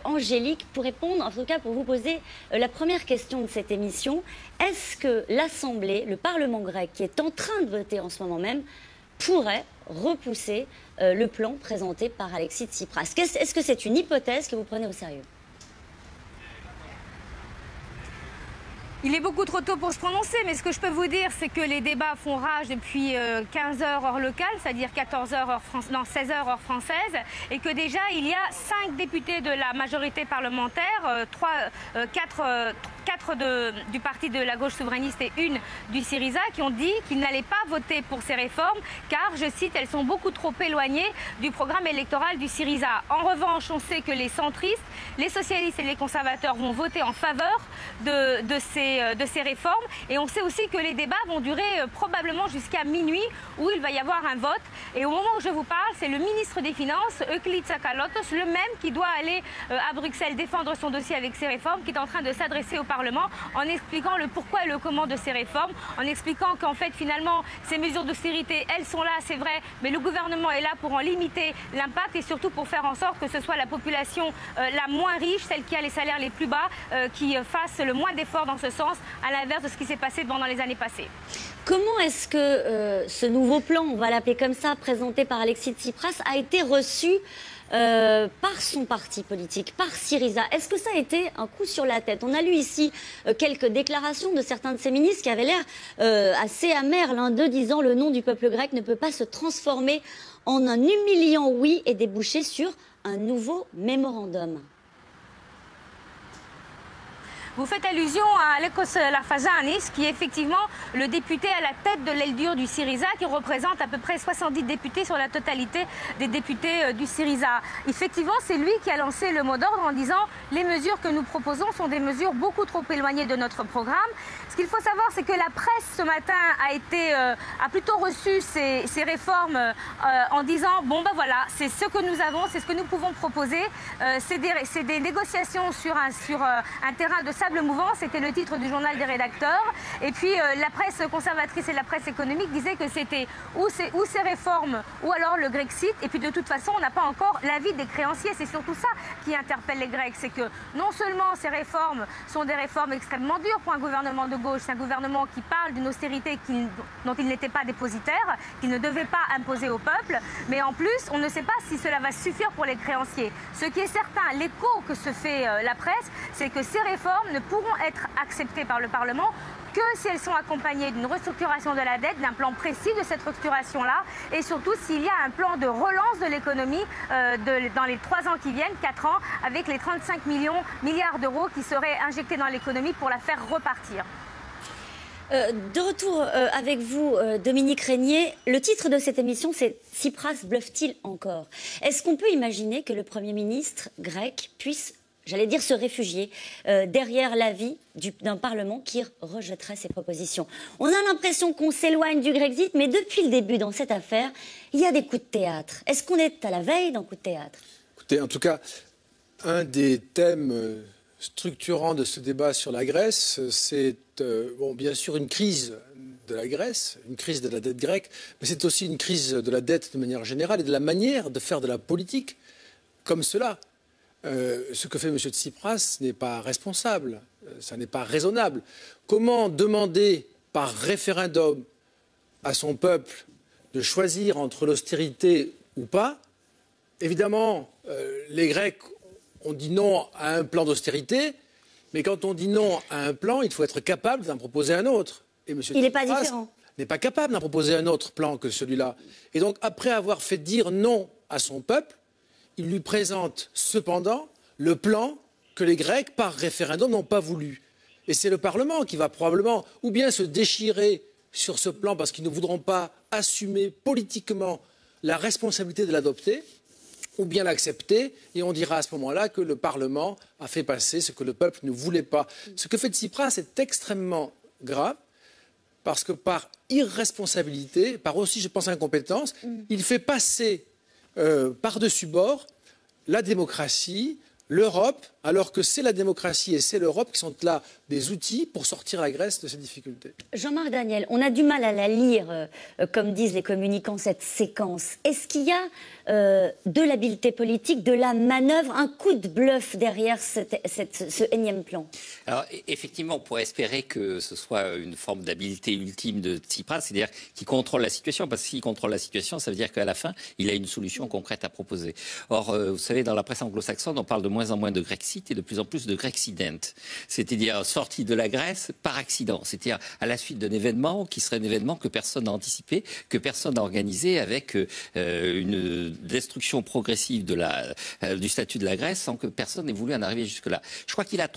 Angélique, pour répondre, en tout cas pour vous poser la première question de cette émission. Est-ce que l'Assemblée, le Parlement grec, qui est en train de voter en ce moment même, pourrait repousser le plan présenté par Alexis Tsipras? Est-ce que c'est une hypothèse que vous prenez au sérieux? Il est beaucoup trop tôt pour se prononcer, mais ce que je peux vous dire, c'est que les débats font rage depuis 15 heures heure locale, c'est-à-dire 14 heures heure 16 heures heure française, et que déjà il y a 5 députés de la majorité parlementaire, 4 du parti de la gauche souverainiste et 1 du Syriza, qui ont dit qu'ils n'allaient pas voter pour ces réformes, car, je cite, elles sont beaucoup trop éloignées du programme électoral du Syriza. En revanche, on sait que les centristes, les socialistes et les conservateurs vont voter en faveur de ces réformes, et on sait aussi que les débats vont durer probablement jusqu'à minuit, où il va y avoir un vote. Et au moment où je vous parle, c'est le ministre des Finances, Euclid Tsakalotos, le même qui doit aller à Bruxelles défendre son dossier avec ces réformes, qui est en train de s'adresser au Parlement en expliquant le pourquoi et le comment de ces réformes, en expliquant qu'en fait finalement ces mesures d'austérité, elles sont là, c'est vrai, mais le gouvernement est là pour en limiter l'impact et surtout pour faire en sorte que ce soit la population la moins riche, celle qui a les salaires les plus bas, qui fasse le moins d'efforts dans ce sens, à l'inverse de ce qui s'est passé pendant les années passées. Comment est-ce que ce nouveau plan, on va l'appeler comme ça, présenté par Alexis Tsipras, a été reçu par son parti politique, par Syriza? Est-ce que ça a été un coup sur la tête? On a lu ici quelques déclarations de certains de ces ministres qui avaient l'air assez amers, l'un d'eux disant le nom du peuple grec ne peut pas se transformer en un humiliant oui et déboucher sur un nouveau mémorandum. Vous faites allusion à Alekos Lafazanis, qui est effectivement le député à la tête de l'aile dure du Syriza, qui représente à peu près 70 députés sur la totalité des députés du Syriza. Effectivement, c'est lui qui a lancé le mot d'ordre en disant « les mesures que nous proposons sont des mesures beaucoup trop éloignées de notre programme ». Ce qu'il faut savoir, c'est que la presse ce matin a plutôt reçu ces réformes en disant « bon ben voilà, c'est ce que nous avons, c'est ce que nous pouvons proposer, c'est des négociations sur un terrain de sable mouvant », c'était le titre du journal des rédacteurs. Et puis la presse conservatrice et la presse économique disaient que c'était ou ces réformes ou alors le Grexit. Et puis de toute façon, on n'a pas encore l'avis des créanciers. C'est surtout ça qui interpelle les Grecs. C'est que non seulement ces réformes sont des réformes extrêmement dures pour un gouvernement de gauche, c'est un gouvernement qui parle d'une austérité dont il n'était pas dépositaire, qu'il ne devait pas imposer au peuple, mais en plus, on ne sait pas si cela va suffire pour les créanciers. Ce qui est certain, l'écho que se fait la presse, c'est que ces réformes ne pourront être acceptées par le Parlement que si elles sont accompagnées d'une restructuration de la dette, d'un plan précis de cette restructuration-là, et surtout s'il y a un plan de relance de l'économie dans les 3 ans qui viennent, 4 ans, avec les 35 milliards d'euros qui seraient injectés dans l'économie pour la faire repartir. De retour avec vous, Dominique Régnier. Le titre de cette émission, c'est « Tsipras bluffe-t-il encore ?» Est-ce qu'on peut imaginer que le Premier ministre grec puisse, j'allais dire, se réfugier derrière l'avis d'un Parlement qui rejetterait ces propositions? On a l'impression qu'on s'éloigne du Grexit, mais depuis le début dans cette affaire, il y a des coups de théâtre. Est-ce qu'on est à la veille d'un coup de théâtre? Écoutez, en tout cas, un des thèmes structurants de ce débat sur la Grèce, c'est bien sûr une crise de la Grèce, une crise de la dette grecque, mais c'est aussi une crise de la dette de manière générale et de la manière de faire de la politique comme cela. Ce que fait M. Tsipras n'est pas responsable, ça n'est pas raisonnable. Comment demander par référendum à son peuple de choisir entre l'austérité ou pas? Évidemment, les Grecs ont dit non à un plan d'austérité, mais quand on dit non à un plan, il faut être capable d'en proposer un autre. Et M. Il n'est pas différent. N'est pas capable d'en proposer un autre plan que celui-là. Et donc, après avoir fait dire non à son peuple, il lui présente cependant le plan que les Grecs, par référendum, n'ont pas voulu. Et c'est le Parlement qui va probablement ou bien se déchirer sur ce plan parce qu'ils ne voudront pas assumer politiquement la responsabilité de l'adopter, ou bien l'accepter, et on dira à ce moment-là que le Parlement a fait passer ce que le peuple ne voulait pas. Ce que fait Tsipras est extrêmement grave, parce que par irresponsabilité, par aussi, je pense, incompétence, il fait passer par-dessus bord la démocratie, l'Europe, alors que c'est la démocratie et c'est l'Europe qui sont là des outils pour sortir la Grèce de ces difficultés. Jean-Marc Daniel, on a du mal à la lire, comme disent les communicants, cette séquence. Est-ce qu'il y a de l'habileté politique, de la manœuvre, un coup de bluff derrière ce énième plan? Alors, effectivement, on pourrait espérer que ce soit une forme d'habileté ultime de Tsipras, c'est-à-dire qu'il contrôle la situation, parce que s'il contrôle la situation, ça veut dire qu'à la fin, il a une solution concrète à proposer. Or, vous savez, dans la presse anglo-saxonne, on parle de moins en moins de Grexit et de plus en plus de Grexident, c'est-à-dire sortie de la Grèce par accident, c'est-à-dire à la suite d'un événement qui serait un événement que personne n'a anticipé, que personne n'a organisé, avec une destruction progressive du statut de la Grèce sans que personne n'ait voulu en arriver jusque-là. Je crois qu'il y a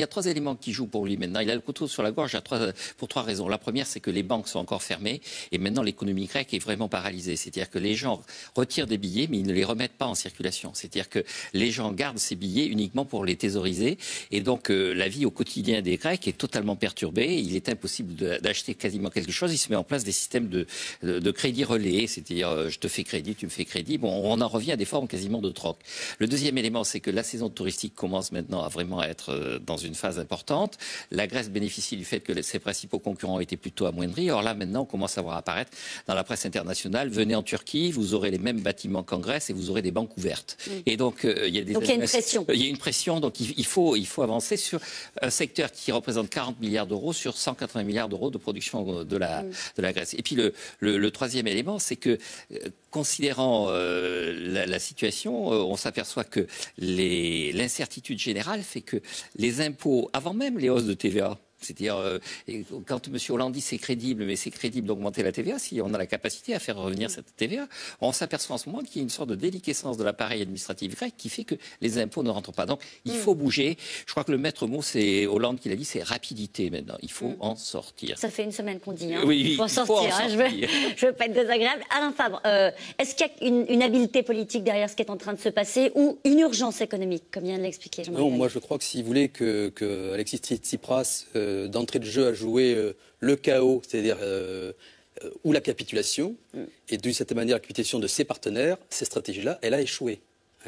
trois éléments qui jouent pour lui maintenant. Il a le couteau sur la gorge pour trois raisons. La première, c'est que les banques sont encore fermées et maintenant l'économie grecque est vraiment paralysée. C'est-à-dire que les gens retirent des billets mais ils ne les remettent pas en circulation. C'est-à-dire que les gens gardent ces billets uniquement pour les thésauriser et donc la vie au quotidien des Grecs est totalement perturbée. Il est impossible d'acheter quasiment quelque chose. Il se met en place des systèmes de crédit relais, c'est-à-dire je te fais crédit, tu me fais crédit. Bon, on en revient à des formes quasiment de troc. Le deuxième élément, c'est que la saison touristique commence maintenant à vraiment être dans une phase importante. La Grèce bénéficie du fait que ses principaux concurrents étaient plutôt amoindris. Or là, maintenant, on commence à voir apparaître dans la presse internationale, venez en Turquie, vous aurez les mêmes bâtiments qu'en Grèce et vous aurez des banques ouvertes. Et donc, il y a une pression. Il y a une pression, donc il faut avancer sur un secteur qui représente 40 milliards d'euros sur 180 milliards d'euros de production de la Grèce. Et puis le troisième élément, c'est que considérant la situation, on s'aperçoit que l'incertitude générale fait que les impôts, avant même les hausses de TVA, c'est-à-dire, quand M. Hollande dit c'est crédible, mais c'est crédible d'augmenter la TVA, si on a la capacité à faire revenir cette TVA, on s'aperçoit en ce moment qu'il y a une sorte de déliquescence de l'appareil administratif grec qui fait que les impôts ne rentrent pas. Donc, il faut bouger. Je crois que le maître mot, c'est Hollande qui l'a dit, c'est rapidité maintenant. Il faut en sortir. Ça fait une semaine qu'on dit. Hein. Oui, il faut en sortir. Je veux pas être désagréable. Alain Fabre, est-ce qu'il y a une habileté politique derrière ce qui est en train de se passer ou une urgence économique, comme vient de l'expliquer Jean-Marc Non, moi je crois que s'il voulait que Alexis Tsipras d'entrée de jeu a joué le chaos, c'est-à-dire ou la capitulation, et d'une certaine manière la capitulation de ses partenaires, cette stratégie-là, elle a échoué.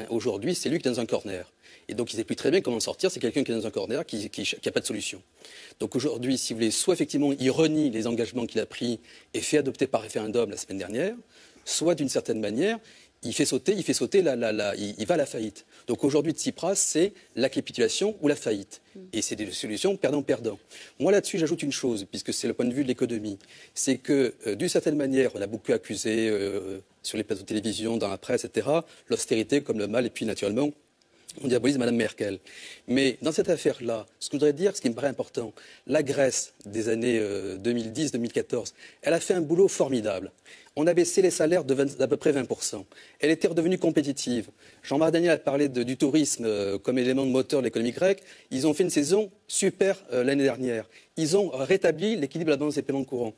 Aujourd'hui, c'est lui qui est dans un corner. Et donc, il ne sait plus très bien comment sortir. C'est quelqu'un qui est dans un corner, qui n'a pas de solution. Donc aujourd'hui, si vous voulez, soit effectivement, il renie les engagements qu'il a pris et fait adopter par référendum la semaine dernière, soit d'une certaine manière, il fait sauter, il va à la faillite. Donc aujourd'hui, Tsipras, c'est la capitulation ou la faillite. Et c'est des solutions perdant-perdant. Moi, là-dessus, j'ajoute une chose, puisque c'est le point de vue de l'économie. C'est que, d'une certaine manière, on a beaucoup accusé sur les plateaux de télévision, dans la presse, etc., l'austérité comme le mal, et puis naturellement, on diabolise Mme Merkel. Mais dans cette affaire-là, ce que je voudrais dire, ce qui me paraît important, la Grèce des années 2010-2014, elle a fait un boulot formidable. On a baissé les salaires d'à peu près 20%. Elle était redevenue compétitive. Jean-Marc Daniel a parlé du tourisme comme élément de moteur de l'économie grecque. Ils ont fait une saison super l'année dernière. Ils ont rétabli l'équilibre de la balance des paiements courants.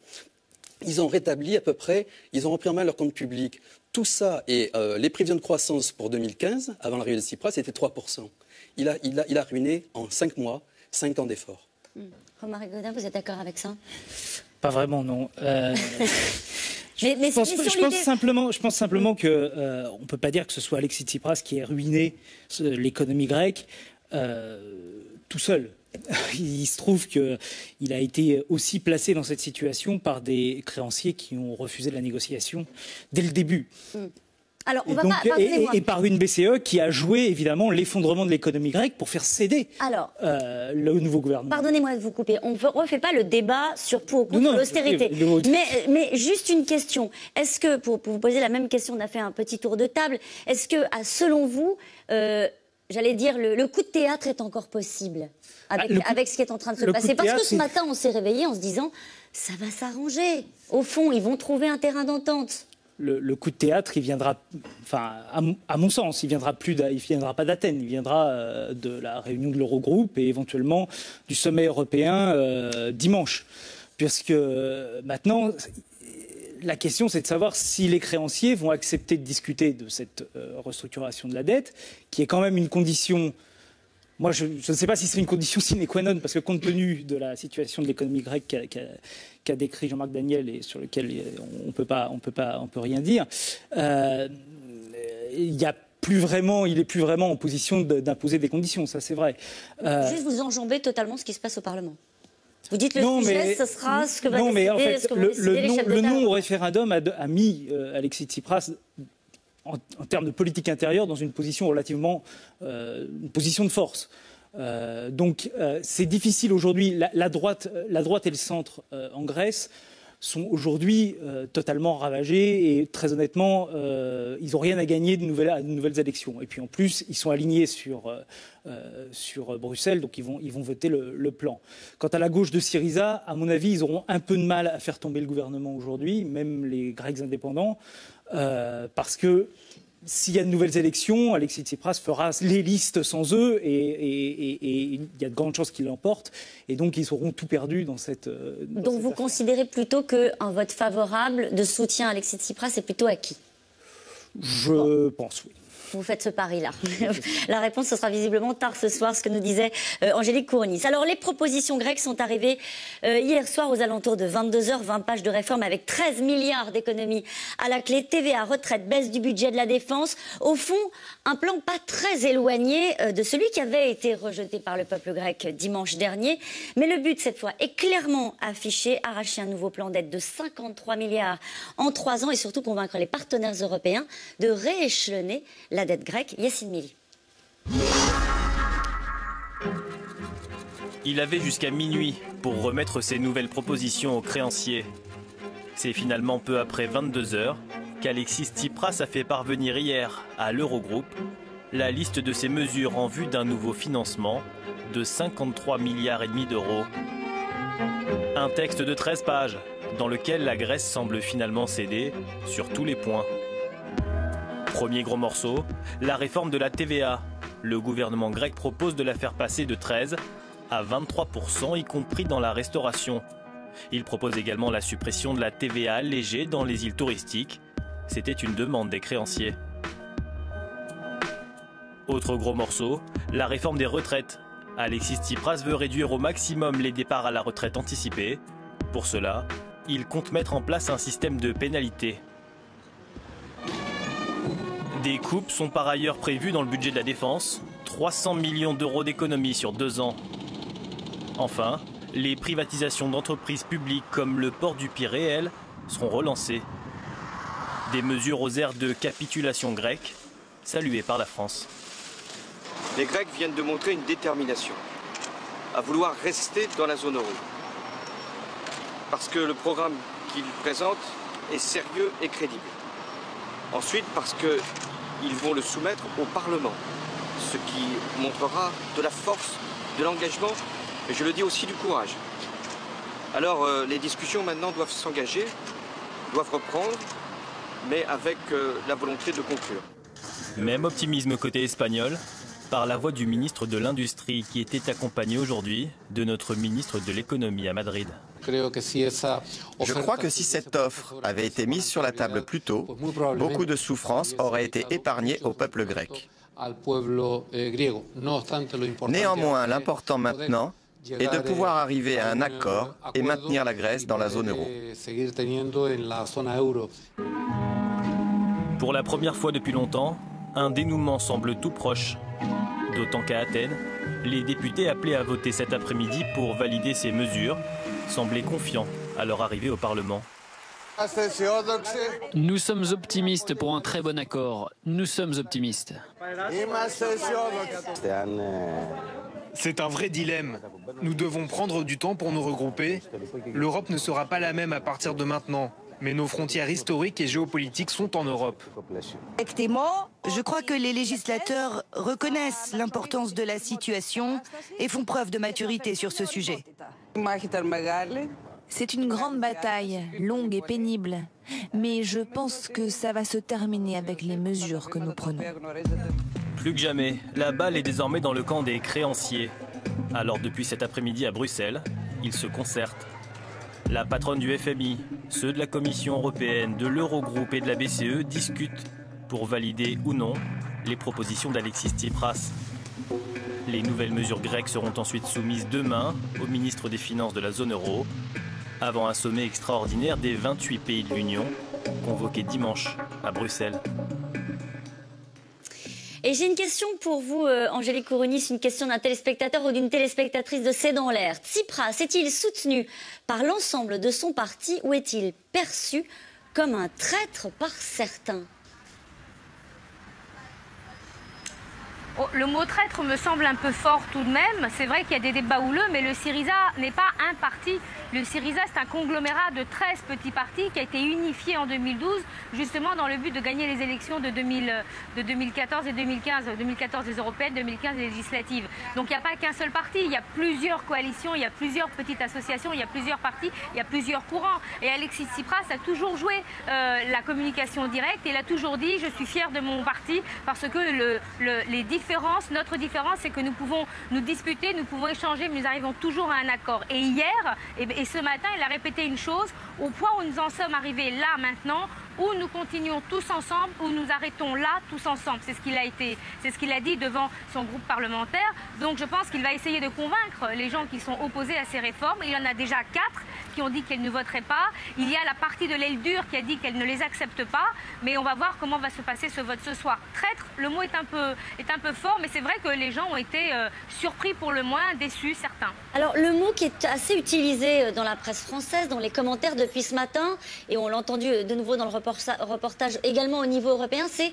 Ils ont rétabli à peu près, ils ont repris en main leur compte public. Tout ça et les prévisions de croissance pour 2015, avant l'arrivée de Tsipras, c'était 3%. Il a ruiné en 5 mois, 5 ans d'efforts. Romaric Gaudin, vous êtes d'accord avec ça? Pas vraiment, non. Je pense simplement qu'on ne peut pas dire que ce soit Alexis Tsipras qui ait ruiné l'économie grecque tout seul. Il se trouve qu'il a été aussi placé dans cette situation par des créanciers qui ont refusé la négociation dès le début. Alors, et par une BCE qui a joué évidemment l'effondrement de l'économie grecque pour faire céder le nouveau gouvernement. Pardonnez-moi de vous couper, on ne refait pas le débat sur pour ou contre l'austérité. Mais juste une question. Est-ce que, pour vous poser la même question, on a fait un petit tour de table, est-ce que, selon vous, j'allais dire, le coup de théâtre est encore possible avec ce qui est en train de se passer? Parce que ce matin, on s'est réveillé en se disant, ça va s'arranger. Au fond, ils vont trouver un terrain d'entente. Le coup de théâtre, il viendra, enfin, à mon sens, il viendra pas d'Athènes, il viendra de la réunion de l'Eurogroupe et éventuellement du sommet européen dimanche. Puisque maintenant, la question, c'est de savoir si les créanciers vont accepter de discuter de cette restructuration de la dette, qui est quand même une condition. Moi, je ne sais pas si c'est une condition sine qua non, parce que compte tenu de la situation de l'économie grecque qu'a décrit Jean-Marc Daniel et sur lequel on peut rien dire, il y a il est plus vraiment en position d'imposer des conditions, ça c'est vrai. Juste vous enjambez totalement ce qui se passe au Parlement. Vous dites le sujet, ce sera ce que va décider, en fait, ce que vont décider les chefs d'État. le non au référendum a mis Alexis Tsipras en termes de politique intérieure dans une position relativement une position de force. Donc c'est difficile aujourd'hui. La droite et le centre en Grèce sont aujourd'hui totalement ravagés et très honnêtement, ils n'ont rien à gagner de nouvelles élections. Et puis en plus, ils sont alignés sur Bruxelles, donc ils vont voter le plan. Quant à la gauche de Syriza, à mon avis, ils auront un peu de mal à faire tomber le gouvernement aujourd'hui, même les Grecs indépendants, parce que s'il y a de nouvelles élections, Alexis Tsipras fera les listes sans eux et il y a de grandes chances qu'il l'emporte. Et donc, ils auront tout perdu dans cette... Donc, vous considérez plutôt qu'un vote favorable de soutien à Alexis Tsipras est plutôt acquis? Je pense, oui. Vous faites ce pari-là. La réponse, ce sera visiblement tard ce soir, ce que nous disait Angélique Kourounis. Alors, les propositions grecques sont arrivées hier soir aux alentours de 22h, 20 pages de réforme avec 13 milliards d'économies à la clé, TVA, retraite, baisse du budget de la défense. Au fond, un plan pas très éloigné de celui qui avait été rejeté par le peuple grec dimanche dernier. Mais le but, cette fois, est clairement affiché, arracher un nouveau plan d'aide de 53 milliards en 3 ans et surtout convaincre les partenaires européens de rééchelonner la dette grecque. Yassine Mili. Il avait jusqu'à minuit pour remettre ses nouvelles propositions aux créanciers. C'est finalement peu après 22h qu'Alexis Tsipras a fait parvenir hier à l'Eurogroupe la liste de ses mesures en vue d'un nouveau financement de 53,5 milliards d'euros. Un texte de 13 pages dans lequel la Grèce semble finalement céder sur tous les points. Premier gros morceau, la réforme de la TVA. Le gouvernement grec propose de la faire passer de 13 à 23%, y compris dans la restauration. Il propose également la suppression de la TVA allégée dans les îles touristiques. C'était une demande des créanciers. Autre gros morceau, la réforme des retraites. Alexis Tsipras veut réduire au maximum les départs à la retraite anticipée. Pour cela, il compte mettre en place un système de pénalités. Des coupes sont par ailleurs prévues dans le budget de la défense, 300 millions d'euros d'économies sur 2 ans. Enfin, les privatisations d'entreprises publiques comme le port du Piréel seront relancées. Des mesures aux airs de capitulation grecque, saluées par la France. Les Grecs viennent de montrer une détermination à vouloir rester dans la zone euro. Parce que le programme qu'ils présentent est sérieux et crédible. Ensuite, parce qu'ils vont le soumettre au Parlement, ce qui montrera de la force, de l'engagement, et je le dis aussi du courage. Alors, les discussions maintenant doivent s'engager, doivent reprendre, mais avec la volonté de conclure. Même optimisme côté espagnol, par la voix du ministre de l'Industrie qui était accompagné aujourd'hui de notre ministre de l'Économie à Madrid. Je crois que si cette offre avait été mise sur la table plus tôt, beaucoup de souffrances auraient été épargnées au peuple grec. Néanmoins, l'important maintenant est de pouvoir arriver à un accord et maintenir la Grèce dans la zone euro. Pour la première fois depuis longtemps, un dénouement semble tout proche. D'autant qu'à Athènes, les députés appelés à voter cet après-midi pour valider ces mesures semblaient confiants à leur arrivée au Parlement. Nous sommes optimistes pour un très bon accord. Nous sommes optimistes. C'est un vrai dilemme. Nous devons prendre du temps pour nous regrouper. L'Europe ne sera pas la même à partir de maintenant. Mais nos frontières historiques et géopolitiques sont en Europe. Effectivement, je crois que les législateurs reconnaissent l'importance de la situation et font preuve de maturité sur ce sujet. C'est une grande bataille, longue et pénible. Mais je pense que ça va se terminer avec les mesures que nous prenons. Plus que jamais, la balle est désormais dans le camp des créanciers. Alors depuis cet après-midi à Bruxelles, ils se concertent. La patronne du FMI, ceux de la Commission européenne, de l'Eurogroupe et de la BCE discutent pour valider ou non les propositions d'Alexis Tsipras. Les nouvelles mesures grecques seront ensuite soumises demain au ministre des Finances de la zone euro, avant un sommet extraordinaire des 28 pays de l'Union, convoqué dimanche à Bruxelles. Et j'ai une question pour vous, Angélique Kourounis, une question d'un téléspectateur ou d'une téléspectatrice de C'est dans l'air. Tsipras est-il soutenu par l'ensemble de son parti ou est-il perçu comme un traître par certains? Oh, le mot traître me semble un peu fort tout de même. C'est vrai qu'il y a des débats houleux, mais le Syriza n'est pas un parti. Le Syriza, c'est un conglomérat de 13 petits partis qui a été unifié en 2012, justement dans le but de gagner les élections de 2014 et 2015. 2014 les européennes, 2015 les législatives. Donc il n'y a pas qu'un seul parti, il y a plusieurs coalitions, il y a plusieurs petites associations, il y a plusieurs partis, il y a plusieurs courants. Et Alexis Tsipras a toujours joué la communication directe et il a toujours dit « je suis fier de mon parti » parce que notre différence, c'est que nous pouvons nous disputer, nous pouvons échanger, mais nous arrivons toujours à un accord. Et hier, et ce matin, il a répété une chose, au point où nous en sommes arrivés là maintenant, où nous continuons tous ensemble, où nous arrêtons là tous ensemble. C'est ce qu'il a dit devant son groupe parlementaire. Donc je pense qu'il va essayer de convaincre les gens qui sont opposés à ces réformes. Il y en a déjà 4 qui ont dit qu'elles ne voteraient pas. Il y a la partie de l'aile dure qui a dit qu'elle ne les accepte pas. Mais on va voir comment va se passer ce vote ce soir. Traître, le mot est un peu fort, mais c'est vrai que les gens ont été surpris pour le moins, déçus certains. Alors le mot qui est assez utilisé dans la presse française, dans les commentaires depuis ce matin, et on l'a entendu de nouveau dans le reportage également au niveau européen, c'est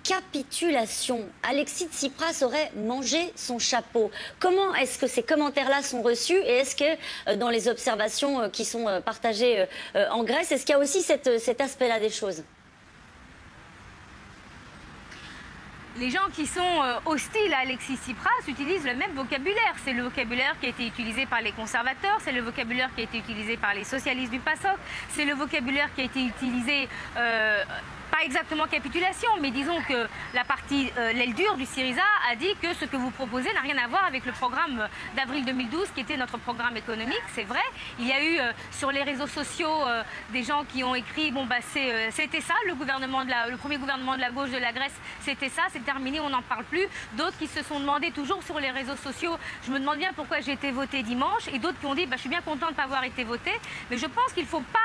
capitulation. Alexis Tsipras aurait mangé son chapeau. Comment est-ce que ces commentaires-là sont reçus et est-ce que dans les observations qui sont partagées en Grèce, est-ce qu'il y a aussi cet aspect-là des choses? Les gens qui sont hostiles à Alexis Tsipras utilisent le même vocabulaire. C'est le vocabulaire qui a été utilisé par les conservateurs, c'est le vocabulaire qui a été utilisé par les socialistes du PASOK, c'est le vocabulaire qui a été utilisé, pas exactement capitulation, mais disons que la partie, l'aile dure du Syriza a dit que ce que vous proposez n'a rien à voir avec le programme d'avril 2012 qui était notre programme économique, c'est vrai. Il y a eu sur les réseaux sociaux des gens qui ont écrit, bon bah c'était ça, le premier gouvernement de la gauche de la Grèce, c'était ça, c'est terminé, on n'en parle plus. D'autres qui se sont demandé toujours sur les réseaux sociaux, je me demande bien pourquoi j'ai été votée dimanche, et d'autres qui ont dit, bah, je suis bien contente de ne pas avoir été votée, mais je pense qu'il ne faut pas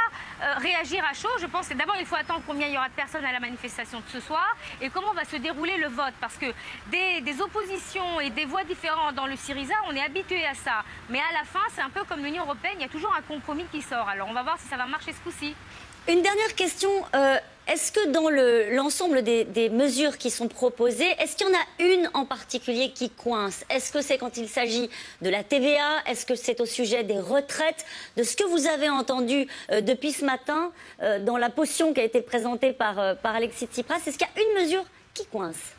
réagir à chaud. Je pense que d'abord il faut attendre combien il y aura de personnes à la manifestation de ce soir et comment va se dérouler le vote, parce que des oppositions et des voix différentes dans le Syriza, on est habitué à ça, mais à la fin c'est un peu comme l'Union européenne, il y a toujours un compromis qui sort. Alors on va voir si ça va marcher ce coup-ci. Une dernière question, est-ce que dans l'ensemble des mesures qui sont proposées, est-ce qu'il y en a une en particulier qui coince? Est-ce que c'est quand il s'agit de la TVA? Est-ce que c'est au sujet des retraites? De ce que vous avez entendu depuis ce matin dans la potion qui a été présentée par Alexis Tsipras, est-ce qu'il y a une mesure qui coince?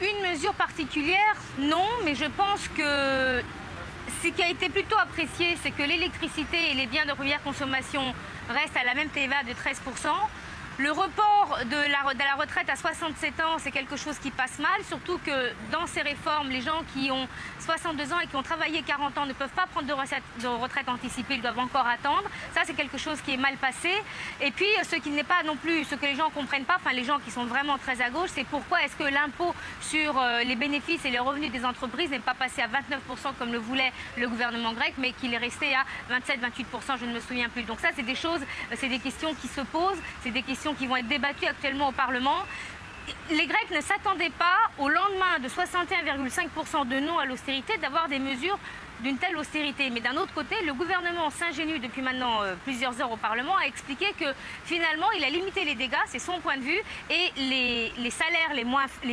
Une mesure particulière, non, mais je pense que ce qui a été plutôt apprécié, c'est que l'électricité et les biens de première consommation restent à la même TVA de 13%. Le report de la retraite à 67 ans, c'est quelque chose qui passe mal, surtout que dans ces réformes, les gens qui ont 62 ans et qui ont travaillé 40 ans ne peuvent pas prendre de retraite anticipée, ils doivent encore attendre. Ça, c'est quelque chose qui est mal passé. Et puis, ce qui n'est pas non plus, ce que les gens ne comprennent pas, enfin les gens qui sont vraiment très à gauche, c'est pourquoi est-ce que l'impôt sur les bénéfices et les revenus des entreprises n'est pas passé à 29% comme le voulait le gouvernement grec, mais qu'il est resté à 27-28%, je ne me souviens plus. Donc ça, c'est des choses, c'est des questions qui se posent, c'est des questions qui vont être débattues actuellement au Parlement. Les Grecs ne s'attendaient pas, au lendemain de 61,5% de non à l'austérité, d'avoir des mesures d'une telle austérité. Mais d'un autre côté, le gouvernement s'ingénue depuis maintenant plusieurs heures au Parlement à expliquer que finalement, il a limité les dégâts, c'est son point de vue, et les salaires les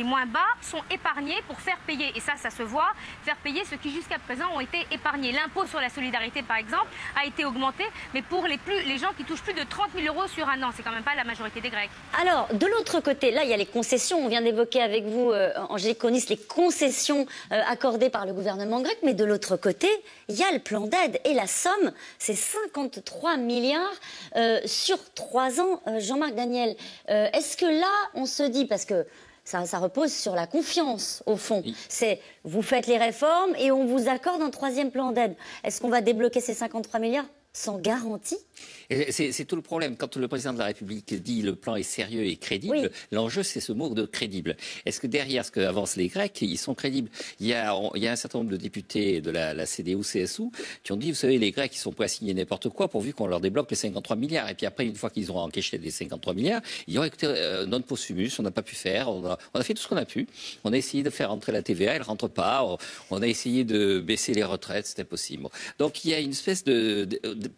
moins bas sont épargnés pour faire payer, et ça se voit, faire payer ceux qui jusqu'à présent ont été épargnés. L'impôt sur la solidarité, par exemple, a été augmenté, mais pour les gens qui touchent plus de 30 000 € sur un an, c'est quand même pas la majorité des Grecs. Alors, de l'autre côté, là, il y a les concessions, on vient d'évoquer avec vous, Angélique Kourounis, les concessions accordées par le gouvernement grec, mais de l'autre côté, il y a le plan d'aide et la somme, c'est 53 milliards sur 3 ans, Jean-Marc Daniel. Est-ce que là, on se dit, parce que ça repose sur la confiance, au fond, oui. C'est vous faites les réformes et on vous accorde un 3e plan d'aide. Est-ce qu'on va débloquer ces 53 milliards sans garantie? C'est tout le problème. Quand le président de la République dit le plan est sérieux et crédible, l'enjeu c'est ce mot de crédible. Est-ce que derrière ce qu'avancent les Grecs, ils sont crédibles? Il y a un certain nombre de députés de la CDU-CSU qui ont dit, vous savez, les Grecs ils sont prêts à signer n'importe quoi pourvu qu'on leur débloque les 53 milliards. Et puis après, une fois qu'ils auront encaissé les 53 milliards, ils diront, écoutez, non possumus, on n'a pas pu faire, on a fait tout ce qu'on a pu. On a essayé de faire rentrer la TVA, elle ne rentre pas. On a essayé de baisser les retraites, c'était impossible. Donc il y a une espèce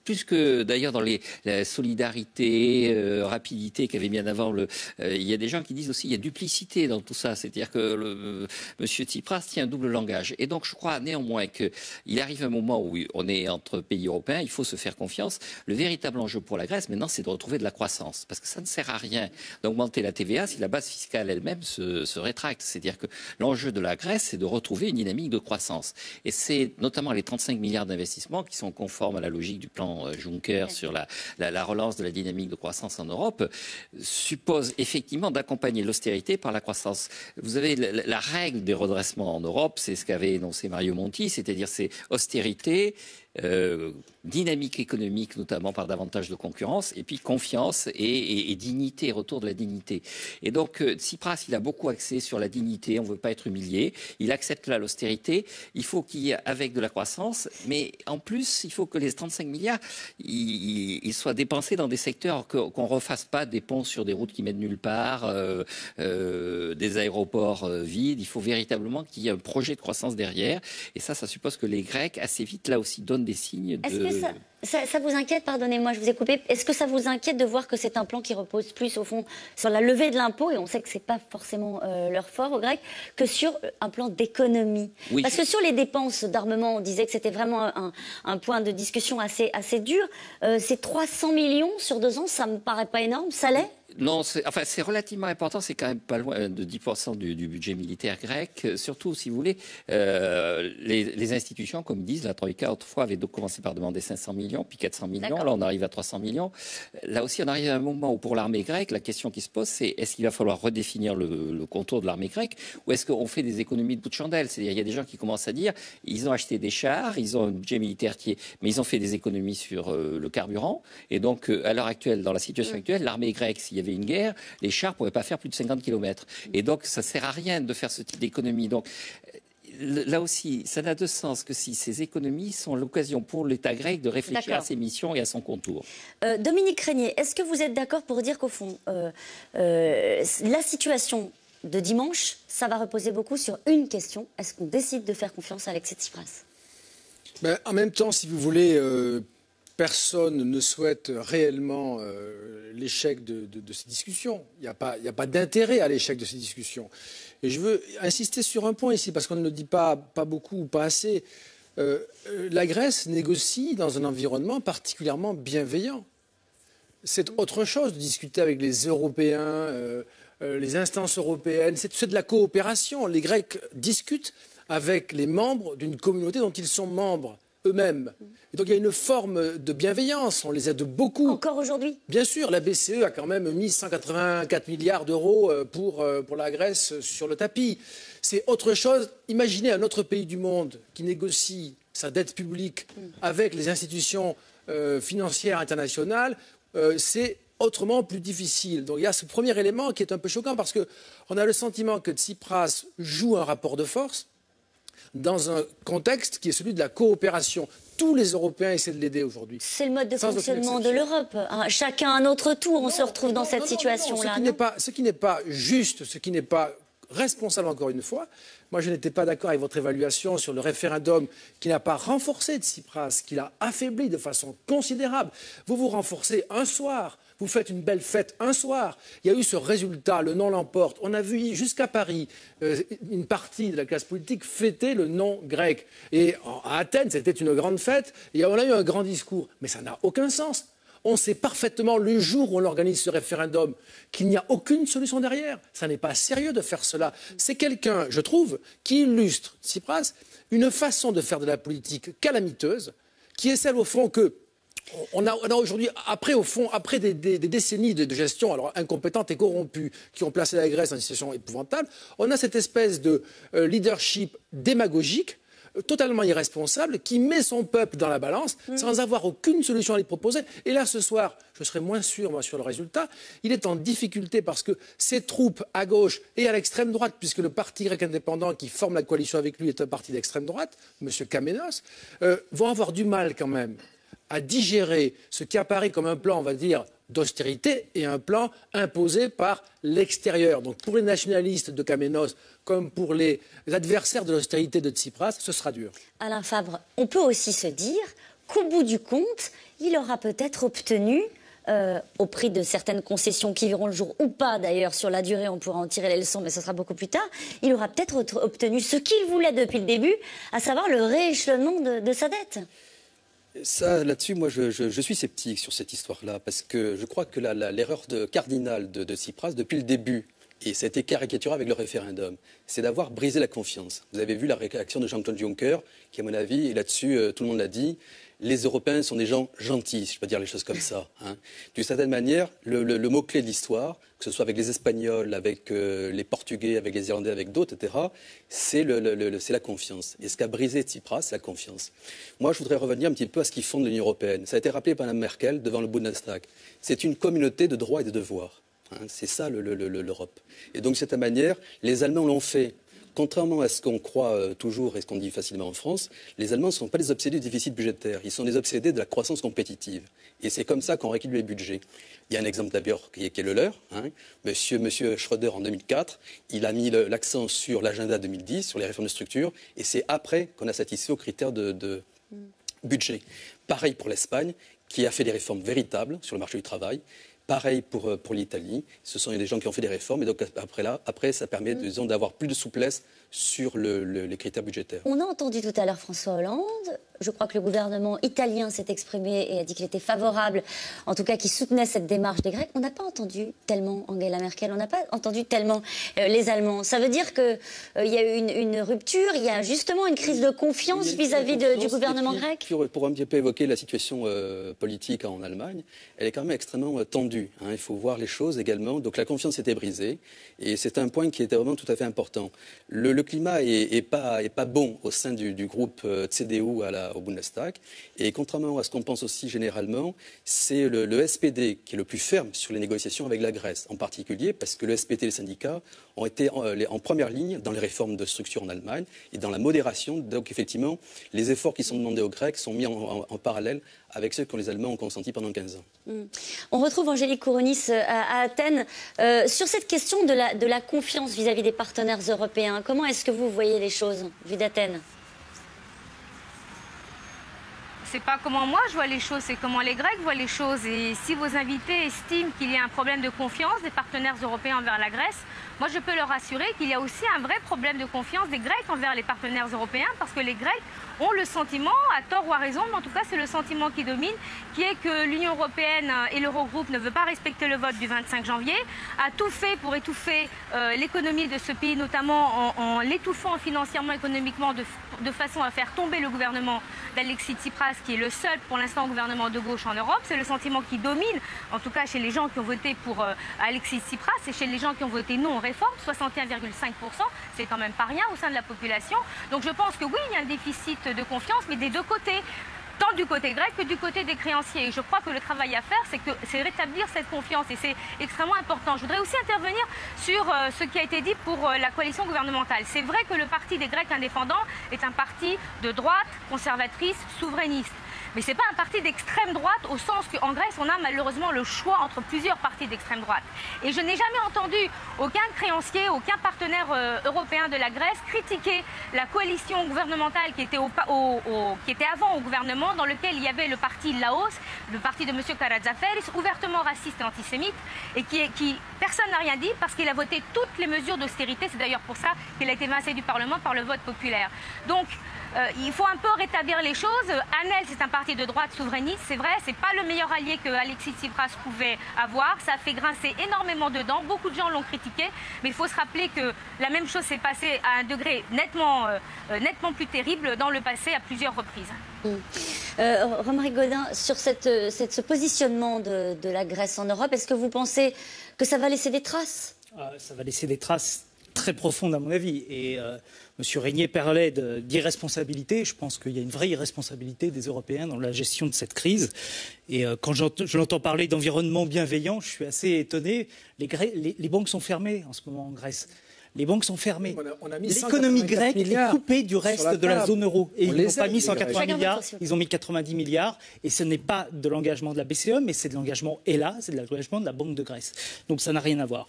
plus que d'ailleurs dans la solidarité, rapidité qu'avait mis en avant il y a des gens qui disent aussi il y a duplicité dans tout ça, c'est-à-dire que Monsieur Tsipras tient un double langage. Et donc je crois néanmoins qu'il arrive un moment où on est entre pays européens, il faut se faire confiance. Le véritable enjeu pour la Grèce maintenant, c'est de retrouver de la croissance, parce que ça ne sert à rien d'augmenter la TVA si la base fiscale elle-même se rétracte. C'est-à-dire que l'enjeu de la Grèce, c'est de retrouver une dynamique de croissance. Et c'est notamment les 35 milliards d'investissements qui sont conformes à la logique du plan Juncker sur la relance de la dynamique de croissance en Europe, suppose effectivement d'accompagner l'austérité par la croissance. Vous avez la règle des redressements en Europe, c'est ce qu'avait énoncé Mario Monti, c'est-à-dire c'est austérité, dynamique économique, notamment par davantage de concurrence, et puis confiance et dignité, retour de la dignité. Et donc, Tsipras, il a beaucoup axé sur la dignité, on ne veut pas être humilié, il accepte là l'austérité, il faut qu'il y ait avec de la croissance, mais en plus, il faut que les 35 milliards, ils soient dépensés dans des secteurs qu'on ne refasse pas des ponts sur des routes qui mènent nulle part, des aéroports vides, il faut véritablement qu'il y ait un projet de croissance derrière, et ça suppose que les Grecs, assez vite, là aussi, donnent des signes de... Est-ce que ça vous inquiète, pardonnez-moi, je vous ai coupé, est-ce que ça vous inquiète de voir que c'est un plan qui repose plus, au fond, sur la levée de l'impôt, et on sait que ce n'est pas forcément leur fort aux Grecs, que sur un plan d'économie? Parce que sur les dépenses d'armement, on disait que c'était vraiment un point de discussion assez dur. C'est 300 millions sur 2 ans, ça ne me paraît pas énorme, ça l'est? Non, c'est relativement important, c'est quand même pas loin de 10% du budget militaire grec. Surtout, si vous voulez, les institutions, comme disent, la Troïka, autrefois, avait donc commencé par demander 500 millions, puis 400 millions, là on arrive à 300 millions. Là aussi, on arrive à un moment où pour l'armée grecque, la question qui se pose, c'est est-ce qu'il va falloir redéfinir le contour de l'armée grecque, ou est-ce qu'on fait des économies de bout de chandelle? C'est-à-dire, il y a des gens qui commencent à dire, ils ont acheté des chars, ils ont un budget militaire mais ils ont fait des économies sur le carburant, et donc, à l'heure actuelle, dans la situation actuelle, l'armée grecque, s'il y avait une guerre, les chars ne pouvaient pas faire plus de 50 km. Et donc, ça ne sert à rien de faire ce type d'économie. Donc, là aussi, ça n'a de sens que si ces économies sont l'occasion pour l'État grec de réfléchir à ses missions et à son contour. Dominique Régnier, est-ce que vous êtes d'accord pour dire qu'au fond, la situation de dimanche, ça va reposer beaucoup sur une question. Est-ce qu'on décide de faire confiance à Alexis Tsipras? En même temps, si vous voulez... Personne ne souhaite réellement l'échec de ces discussions. Il n'y a pas d'intérêt à l'échec de ces discussions. Et je veux insister sur un point ici, parce qu'on ne le dit pas beaucoup ou pas assez. La Grèce négocie dans un environnement particulièrement bienveillant. C'est autre chose de discuter avec les Européens, les instances européennes. C'est de la coopération. Les Grecs discutent avec les membres d'une communauté dont ils sont membres eux-mêmes. Et donc il y a une forme de bienveillance, on les aide beaucoup. Encore aujourd'hui? Bien sûr, la BCE a quand même mis 184 milliards d'euros pour la Grèce sur le tapis. C'est autre chose. Imaginez un autre pays du monde qui négocie sa dette publique avec les institutions financières internationales. C'est autrement plus difficile. Donc il y a ce premier élément qui est un peu choquant parce qu'on a le sentiment que Tsipras joue un rapport de force dans un contexte qui est celui de la coopération. Tous les Européens essaient de l'aider aujourd'hui. C'est le mode de fonctionnement de l'Europe. Chacun à notre tour, on se retrouve dans cette situation-là. Ce qui n'est pas juste, ce qui n'est pas responsable, encore une fois. Moi, je n'étais pas d'accord avec votre évaluation sur le référendum qui n'a pas renforcé Tsipras, qui l'a affaibli de façon considérable. Vous renforcez un soir. Vous faites une belle fête un soir. Il y a eu ce résultat, le non l'emporte. On a vu jusqu'à Paris une partie de la classe politique fêter le non grec. Et à Athènes, c'était une grande fête. Et on a eu un grand discours. Mais ça n'a aucun sens. On sait parfaitement, le jour où on organise ce référendum, qu'il n'y a aucune solution derrière. Ça n'est pas sérieux de faire cela. C'est quelqu'un, je trouve, qui illustre, Tsipras, une façon de faire de la politique calamiteuse, qui est celle, au fond, que on a aujourd'hui, après des décennies de gestion alors incompétente et corrompue qui ont placé la Grèce dans une situation épouvantable, on a cette espèce de leadership démagogique totalement irresponsable qui met son peuple dans la balance sans avoir aucune solution à lui proposer. Et là, ce soir, je serais moins sûr, moi, sur le résultat. Il est en difficulté parce que ses troupes à gauche et à l'extrême droite, puisque le parti grec indépendant qui forme la coalition avec lui est un parti d'extrême droite, M. Kamenos, vont avoir du mal quand même à digérer ce qui apparaît comme un plan, on va dire, d'austérité et un plan imposé par l'extérieur. Donc pour les nationalistes de Kamenos, comme pour les adversaires de l'austérité de Tsipras, ce sera dur. Alain Fabre, on peut aussi se dire qu'au bout du compte, il aura peut-être obtenu, au prix de certaines concessions qui verront le jour ou pas d'ailleurs sur la durée, on pourra en tirer les leçons, mais ce sera beaucoup plus tard, il aura peut-être obtenu ce qu'il voulait depuis le début, à savoir le rééchelonnement de sa dette. Ça, là-dessus, moi, je suis sceptique sur cette histoire-là, parce que je crois que l'erreur cardinale de Tsipras, depuis le début, et ça a été caricaturé avec le référendum, c'est d'avoir brisé la confiance. Vous avez vu la réaction de Jean-Claude Juncker, qui, à mon avis, et là-dessus, tout le monde l'a dit, les Européens sont des gens gentils, si je peux dire les choses comme ça. D'une certaine manière, le mot-clé de l'histoire, que ce soit avec les Espagnols, avec les Portugais, avec les Irlandais, avec d'autres, etc., c'est la confiance. Et ce qu'a brisé Tsipras, c'est la confiance. Moi, je voudrais revenir un petit peu à ce qui fonde l'Union européenne. Ça a été rappelé par Mme Merkel devant le Bundestag. C'est une communauté de droits et de devoirs. C'est ça l'Europe. Et donc, de cette manière, les Allemands l'ont fait. Contrairement à ce qu'on croit toujours et ce qu'on dit facilement en France, les Allemands ne sont pas des obsédés du déficit budgétaire, ils sont des obsédés de la croissance compétitive. Et c'est comme ça qu'on rééquilibre les budgets. Il y a un exemple d'abord qui est le leur. Monsieur Schröder, en 2004, il a mis l'accent sur l'agenda 2010, sur les réformes de structure, et c'est après qu'on a satisfait aux critères de budget. Pareil pour l'Espagne, qui a fait des réformes véritables sur le marché du travail. Pareil pour l'Italie, ce sont des gens qui ont fait des réformes et donc après ça permet disons, d'avoir plus de souplesse sur les critères budgétaires. On a entendu tout à l'heure François Hollande, je crois que le gouvernement italien s'est exprimé et a dit qu'il était favorable, en tout cas qu'il soutenait cette démarche des Grecs. On n'a pas entendu tellement Angela Merkel, on n'a pas entendu tellement les Allemands. Ça veut dire qu'il y a eu une rupture, il y a justement une crise de confiance vis-à-vis du gouvernement grec. Pour un petit peu évoquer la situation politique en Allemagne, elle est quand même extrêmement tendue. Il faut voir les choses également. Donc la confiance était brisée et c'est un point qui était vraiment tout à fait important. Le climat est pas bon au sein du groupe CDU au Bundestag. Et contrairement à ce qu'on pense aussi généralement, c'est le SPD qui est le plus ferme sur les négociations avec la Grèce, en particulier parce que le SPD et les syndicats ont été en première ligne dans les réformes de structure en Allemagne et dans la modération. Donc effectivement, les efforts qui sont demandés aux Grecs sont mis en parallèle avec ceux que les Allemands ont consentis pendant 15 ans. On retrouve Angélique Kourounis à Athènes. Sur cette question de la confiance vis-à-vis des partenaires européens, comment est-ce que vous voyez les choses, vu d'Athènes ? C'est pas comment moi je vois les choses, c'est comment les Grecs voient les choses. Et si vos invités estiment qu'il y a un problème de confiance des partenaires européens envers la Grèce, moi je peux leur assurer qu'il y a aussi un vrai problème de confiance des Grecs envers les partenaires européens, parce que les Grecs ont le sentiment, à tort ou à raison, mais en tout cas c'est le sentiment qui domine, qui est que l'Union européenne et l'Eurogroupe ne veulent pas respecter le vote du 25 janvier, a tout fait pour étouffer l'économie de ce pays, notamment en l'étouffant financièrement, économiquement, de façon à faire tomber le gouvernement d'Alexis Tsipras, qui est le seul pour l'instant gouvernement de gauche en Europe. C'est le sentiment qui domine, en tout cas chez les gens qui ont voté pour Alexis Tsipras et chez les gens qui ont voté non aux réformes, 61,5%, c'est quand même pas rien au sein de la population. Donc je pense que oui, il y a un déficit de confiance, mais des deux côtés, tant du côté grec que du côté des créanciers. Et je crois que le travail à faire, c'est rétablir cette confiance et c'est extrêmement important. Je voudrais aussi intervenir sur ce qui a été dit pour la coalition gouvernementale. C'est vrai que le parti des Grecs indépendants est un parti de droite, conservatrice, souverainiste. Mais ce n'est pas un parti d'extrême droite au sens qu'en Grèce, on a malheureusement le choix entre plusieurs partis d'extrême droite. Et je n'ai jamais entendu aucun créancier, aucun partenaire européen de la Grèce critiquer la coalition gouvernementale qui était avant au gouvernement, dans lequel il y avait le parti Laos, le parti de M. Karatzaféris, ouvertement raciste et antisémite, et qui personne n'a rien dit parce qu'il a voté toutes les mesures d'austérité. C'est d'ailleurs pour ça qu'il a été évincé du Parlement par le vote populaire. Donc, il faut un peu rétablir les choses. ANEL, c'est un parti de droite souverainiste, c'est vrai, c'est pas le meilleur allié que Alexis Tsipras pouvait avoir. Ça a fait grincer énormément de dents. Beaucoup de gens l'ont critiqué, mais il faut se rappeler que la même chose s'est passée à un degré nettement plus terrible dans le passé à plusieurs reprises. Romaric Gaudin, sur ce positionnement de la Grèce en Europe, est-ce que vous pensez que ça va laisser des traces ? Ça va laisser des traces très profonde à mon avis. Et M. Régnier parlait d'irresponsabilité. Je pense qu'il y a une vraie irresponsabilité des Européens dans la gestion de cette crise. Et quand je l'entends parler d'environnement bienveillant, je suis assez étonné. Les banques sont fermées en ce moment en Grèce. Les banques sont fermées. L'économie grecque est coupée du reste de la zone euro. Et ils n'ont pas mis 180 milliards, ils ont mis 90 milliards. Et ce n'est pas de l'engagement de la BCE, mais c'est de l'engagement ELA, c'est de l'engagement de la Banque de Grèce. Donc ça n'a rien à voir.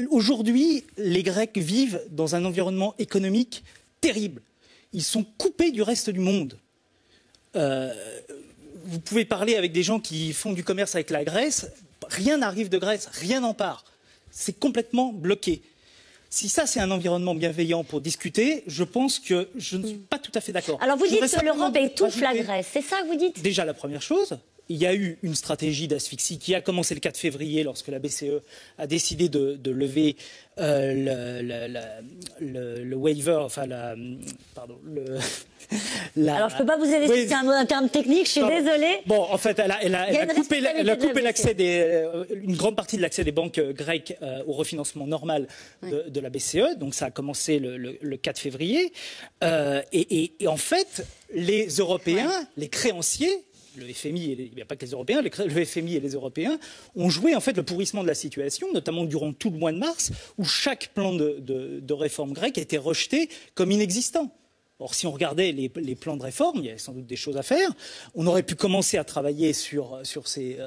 Aujourd'hui, les Grecs vivent dans un environnement économique terrible. Ils sont coupés du reste du monde. Vous pouvez parler avec des gens qui font du commerce avec la Grèce. Rien n'arrive de Grèce, rien n'en part. C'est complètement bloqué. Si ça, c'est un environnement bienveillant pour discuter, je pense que je ne suis pas tout à fait d'accord. Alors vous dites que l'Europe étouffe la Grèce, c'est ça que vous dites? Déjà, la première chose, il y a eu une stratégie d'asphyxie qui a commencé le 4 février lorsque la BCE a décidé de lever le waiver, enfin Alors, je ne peux pas vous aider, c'est un terme technique, je suis désolée. Bon, en fait, elle a coupé l'accès une grande partie de l'accès des banques grecques au refinancement normal de la BCE. Donc, ça a commencé le 4 février. Et en fait, les Européens, les créanciers, le FMI, il n'y a pas que les Européens, le FMI et les Européens ont joué en fait le pourrissement de la situation, notamment durant tout le mois de mars, où chaque plan de réforme grecque a été rejeté comme inexistant. Or, si on regardait les plans de réforme, il y avait sans doute des choses à faire. On aurait pu commencer à travailler sur ces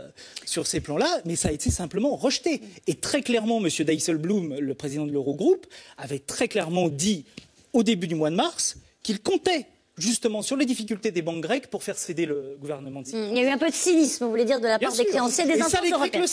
plans-là, mais ça a été simplement rejeté. Et très clairement, M. Dijsselbloem, le président de l'Eurogroupe, avait très clairement dit au début du mois de mars qu'il comptait justement sur les difficultés des banques grecques pour faire céder le gouvernement de Tsipras. Il y a eu un peu de cynisme, vous voulez dire, de la part des créanciers des instances européennes.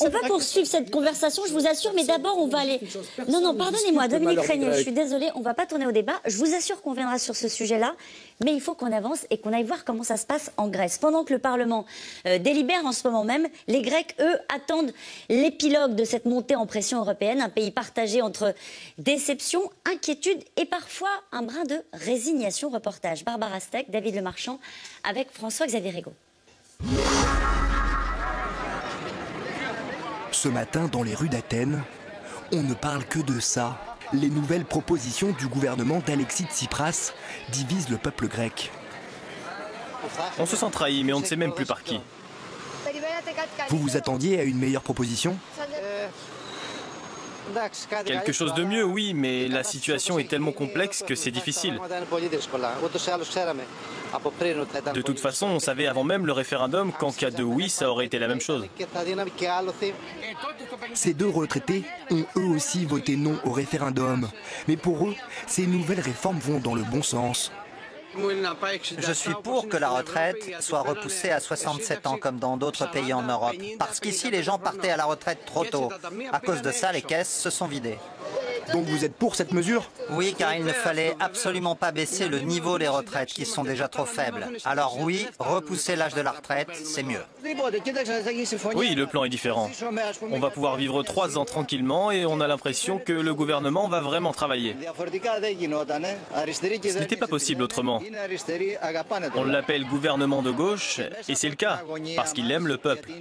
On va poursuivre cette conversation, je vous assure, mais d'abord on va aller... Non, pardonnez-moi, Dominique Régnier, je suis désolée, on ne va pas tourner au débat. Je vous assure qu'on viendra sur ce sujet-là, mais il faut qu'on avance et qu'on aille voir comment ça se passe en Grèce. Pendant que le Parlement délibère en ce moment même, les Grecs, eux, attendent l'épilogue de cette montée en pression européenne, un pays partagé entre déception, inquiétude et parfois un brin de résignation. Reportage Barbara Steck, David Lemarchand, avec François-Xavier Rigaud. Ce matin, dans les rues d'Athènes, on ne parle que de ça. Les nouvelles propositions du gouvernement d'Alexis Tsipras divisent le peuple grec. On se sent trahi, mais on ne sait même plus par qui. Vous vous attendiez à une meilleure proposition ? Quelque chose de mieux, oui, mais la situation est tellement complexe que c'est difficile. De toute façon, on savait avant même le référendum qu'en cas de oui, ça aurait été la même chose. Ces deux retraités ont eux aussi voté non au référendum. Mais pour eux, ces nouvelles réformes vont dans le bon sens. Je suis pour que la retraite soit repoussée à 67 ans comme dans d'autres pays en Europe. Parce qu'ici, les gens partaient à la retraite trop tôt. À cause de ça, les caisses se sont vidées. Donc vous êtes pour cette mesure? Oui, car il ne fallait absolument pas baisser le niveau des retraites qui sont déjà trop faibles. Alors oui, repousser l'âge de la retraite, c'est mieux. Oui, le plan est différent. On va pouvoir vivre 3 ans tranquillement et on a l'impression que le gouvernement va vraiment travailler. Ce n'était pas possible autrement. On l'appelle gouvernement de gauche et c'est le cas, parce qu'il aime le peuple.